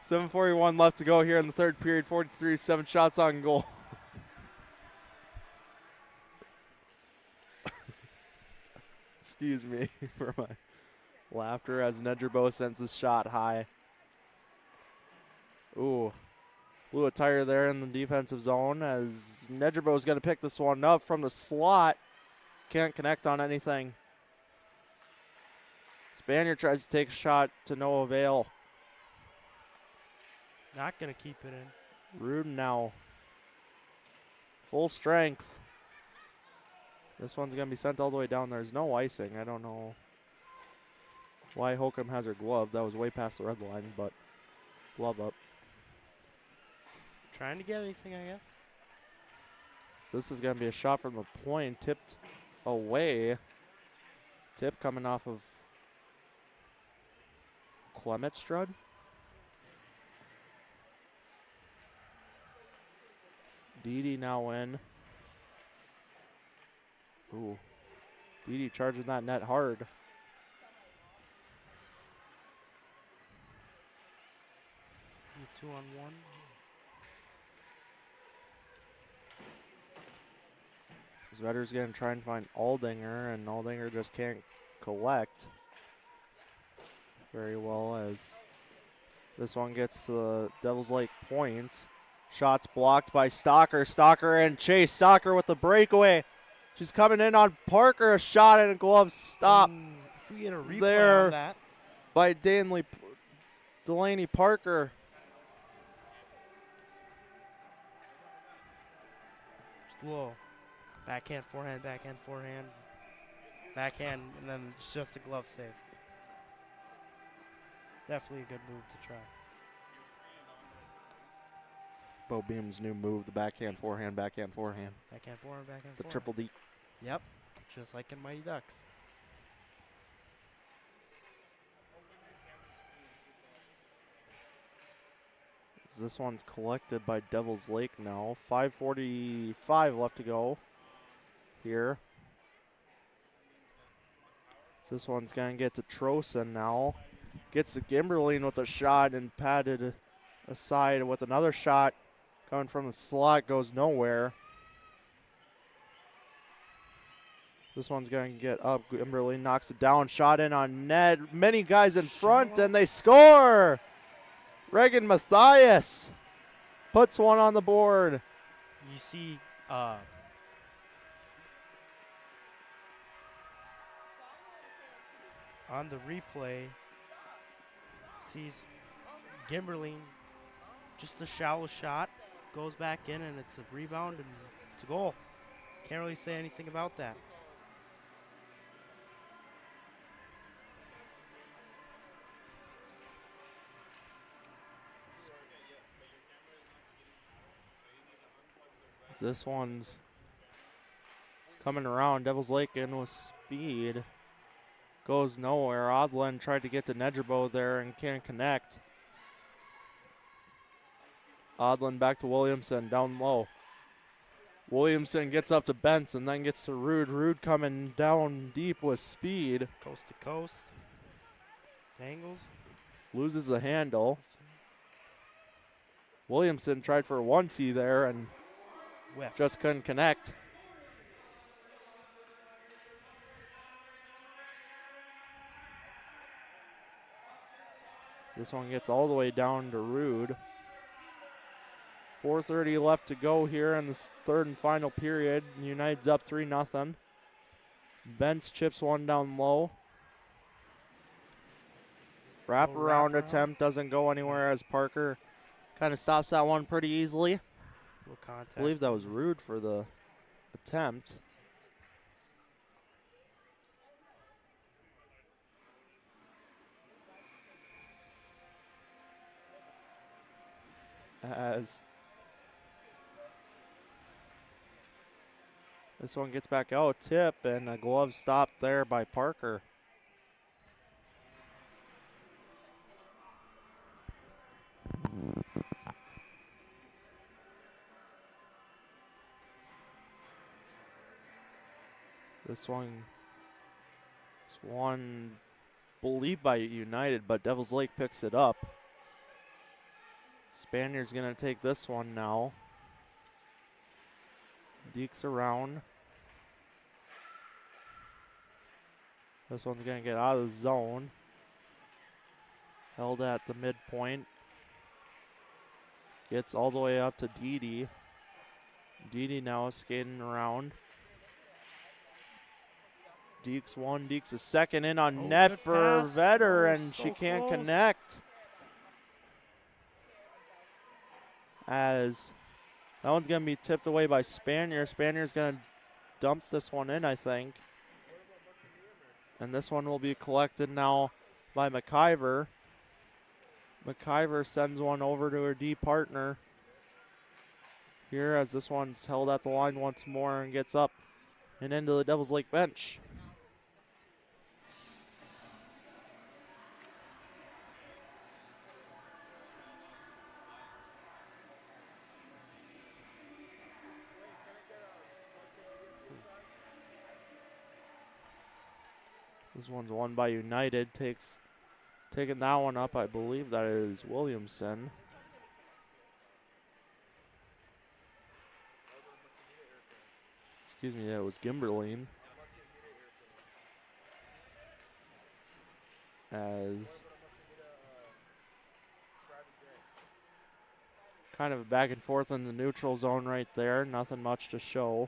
7:41 left to go here in the third period. 43-7 shots on goal. Excuse me for my laughter as Nedgerbo sends his shot high. Ooh. Blew a tire there in the defensive zone as Nedgerbo's going to pick this one up from the slot. Can't connect on anything. Spaniard tries to take a shot to no avail. not going to keep it in. Rudin now. Full strength. This one's going to be sent all the way down. There's no icing. I don't know why Holcomb has her glove. That was way past the red line, but glove up. Trying to get anything, I guess. So this is going to be a shot from the point, tipped away. Tip coming off of Clement Strud. Didi now in. Ooh. Didi charging that net hard. You 2-on-1. Zvetter's going to try and find Aldinger, and Aldinger just can't collect very well as this one gets to the Devil's Lake point. Shots blocked by Stalker. Stalker and Chase. Stalker with the breakaway. She's coming in on Parker. A shot and a glove stop. If we get a replay there on that. by Delaney Parker. Slow. Backhand, forehand, backhand, forehand. Backhand, and then it's just a glove save. Definitely a good move to try. Bo Beam's new move, the backhand, forehand, backhand, forehand. Backhand, forehand, backhand, The forehand. triple D. Yep, just like in Mighty Ducks. This one's collected by Devil's Lake now. 5:45 left to go here. So this one's going to get to Trosen now. Gets to Gimberlin with a shot and patted aside with another shot coming from the slot. Goes nowhere. This one's going to get up. Gimberly knocks it down. Shot in on net. Many guys in front, and they score. Reagan Mathias puts one on the board. You see on the replay, sees Gimberling, just a shallow shot, goes back in, and it's a rebound, and it's a goal. Can't really say anything about that. This one's coming around. Devils Lake in with speed. Goes nowhere. Odlin tried to get to Nedgerbo there and can't connect. Odlin back to Williamson, down low. Williamson gets up to Benson, then gets to Rude. Rude coming down deep with speed. Coast to coast. Dangles. Loses the handle. Williamson tried for a 1-T there and Whiff. just couldn't connect. This one gets all the way down to Rude. 4:30 left to go here in this third and final period. United's up 3-0. Bentz chips one down low. Wraparound attempt doesn't go anywhere as Parker kind of stops that one pretty easily. Contact. I believe that was Rude for the attempt. As this one gets back out, tip, and a glove stop there by Parker. This one believed by United, but Devils Lake picks it up. Spaniard's going to take this one now. Deeks around. This one's going to get out of the zone. Held at the midpoint. Gets all the way up to Dede. Dede now is skating around. Deeks one, Deeks a second in on net for Vetter, and she can't connect. As that one's going to be tipped away by Spanier. Spanier's going to dump this one in, I think. And this one will be collected now by McIver. McIver sends one over to her D partner. Here as this one's held at the line once more and gets up and into the Devils Lake bench. This one's won by United. Taking that one up, I believe that is Williamson. Excuse me, that was Gimberline. As kind of a back and forth in the neutral zone right there. Nothing much to show.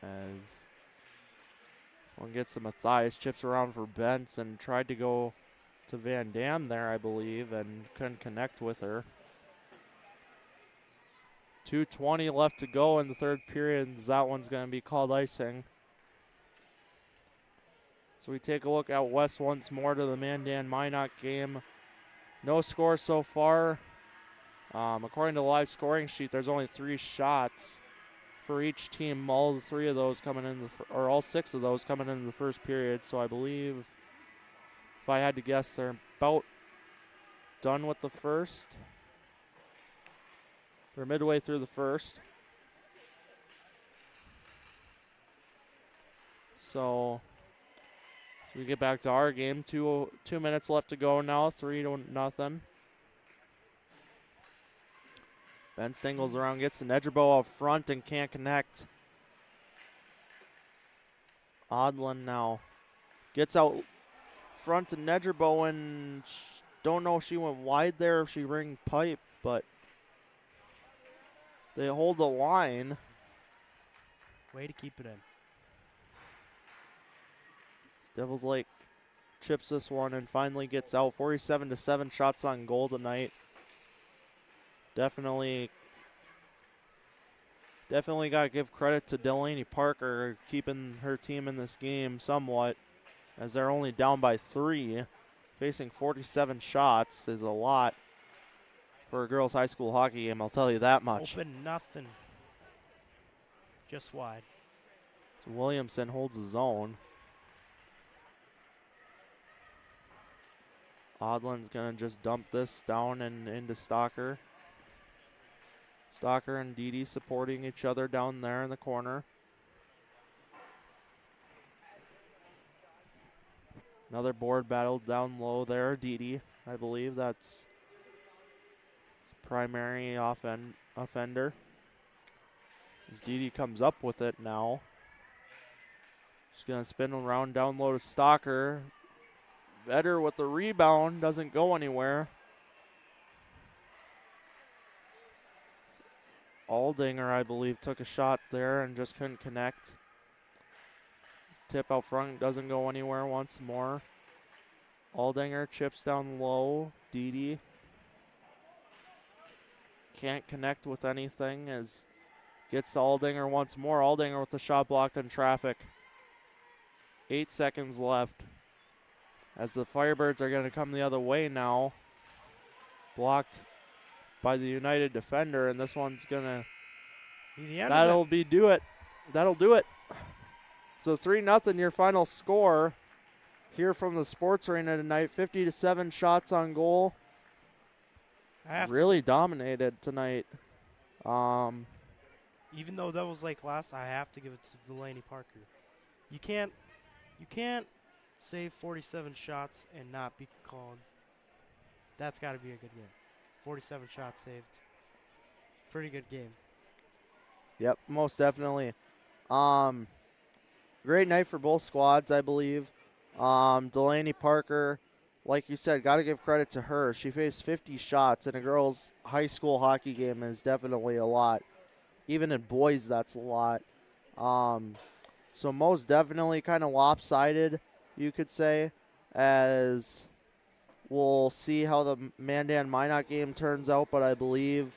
As one gets to Mathias, chips around for Bentz and tried to go to Van Dam there, I believe, and couldn't connect with her. 2:20 left to go in the third period, and that one's going to be called icing. So we take a look out west once more to the Mandan Minot game. No score so far. According to the live scoring sheet, there's only 3 shots for each team. All 3 of those coming in, or all 6 of those coming in the first period. So I believe, if I had to guess, they're about done with the first. They're midway through the first. So we get back to our game. 2 minutes left to go now. 3-0. Ben Stingles around, gets to Nedgerbo up front and can't connect. Odlin now gets out front to Nedgerbo, and don't know if she went wide there, if she ring pipe, but they hold the line. Way to keep it in. Devils Lake chips this one and finally gets out. 47-7 shots on goal tonight. Definitely got to give credit to Delaney Parker keeping her team in this game somewhat, as they're only down by 3. Facing 47 shots is a lot for a girls' high school hockey game, I'll tell you that much. Open nothing. Just wide. So Williamson holds his own. Odlin's going to just dump this down and into Stalker. Stalker and Didi supporting each other down there in the corner. Another board battle down low there. Didi, I believe that's primary offender. As Didi comes up with it now. She's going to spin around down low to Stalker. Vetter with the rebound, doesn't go anywhere. Aldinger, I believe, took a shot there and just couldn't connect. Tip out front doesn't go anywhere once more. Aldinger chips down low. Didi can't connect with anything as gets to Aldinger once more. Aldinger with the shot blocked in traffic. 8 seconds left. As the Firebirds are going to come the other way now. Blocked by the United defender, and this one's going to... That'll do it. So 3-0 your final score here from the Sports Arena tonight. 50-7 shots on goal. Really dominated tonight. Even though Devils Lake lost, I have to give it to Delaney Parker. You can't save 47 shots and not be called. That's got to be a good game. 47 shots saved. Pretty good game. Yep, most definitely. Great night for both squads, I believe. Delaney Parker, like you said, got to give credit to her. She faced 50 shots in a girls' high school hockey game is definitely a lot. Even in boys, that's a lot. So most definitely kind of lopsided, you could say, as we'll see how the Mandan-Minot game turns out, but I believe,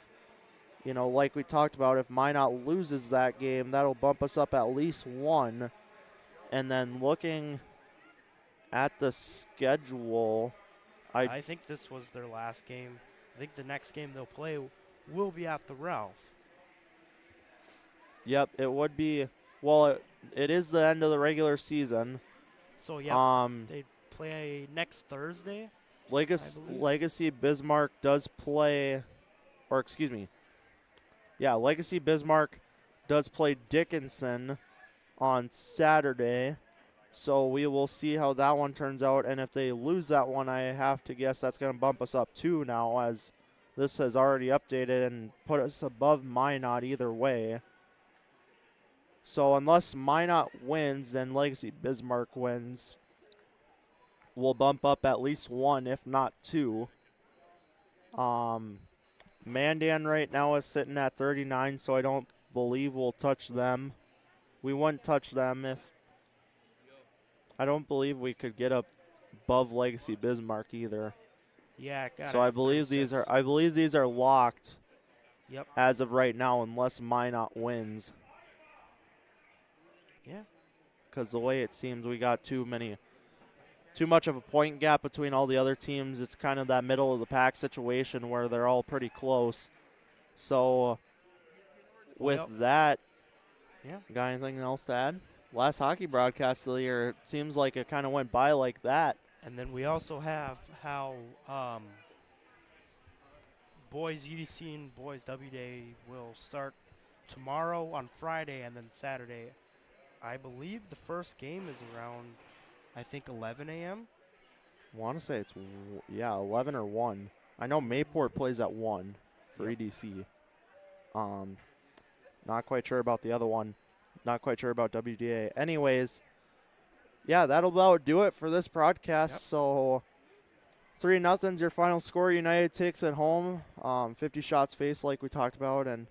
you know, like we talked about, if Minot loses that game, that'll bump us up at least 1. And then looking at the schedule, I think this was their last game. I think the next game they'll play will be at the Ralph. Yep, it would be. Well, it is the end of the regular season. So, yeah, they play next Thursday. Legacy Bismarck does play, or excuse me. Yeah, Legacy Bismarck does play Dickinson on Saturday. So we will see how that one turns out. And if they lose that one, I have to guess that's going to bump us up 2 now, as this has already updated and put us above Minot either way. So unless Minot wins, then Legacy Bismarck wins. We'll bump up at least 1, if not 2. Mandan right now is sitting at 39, so I don't believe we'll touch them. We wouldn't touch them if... I don't believe we could get up above Legacy Bismarck either. Yeah, so I believe these are locked. Yep. As of right now, unless Minot wins. Yeah. Because the way it seems, we got too much of a point gap between all the other teams. It's kind of that middle of the pack situation where they're all pretty close. So with that, got anything else to add? Last hockey broadcast of the year, it seems like it kind of went by like that. And then we also have how boys UDC and boys W Day will start tomorrow on Friday and then Saturday I believe the first game is around, I think, 11 a.m. I want to say it's, 11 or 1. I know Mayport plays at 1 for EDC. Not quite sure about the other one. Not quite sure about WDA. Anyways, yeah, that'll about do it for this broadcast. So 3-0's your final score. United takes it home. 50 shots faced like we talked about. And,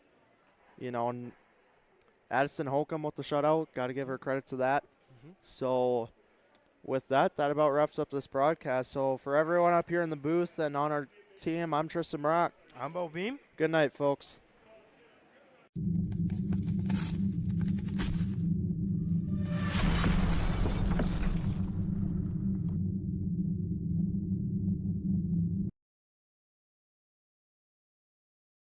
Addison Holcomb with the shutout. Got to give her credit to that. So with that about wraps up this broadcast. So for everyone up here in the booth and on our team, I'm Tristan Brock. I'm Bo Beam. Good night, folks.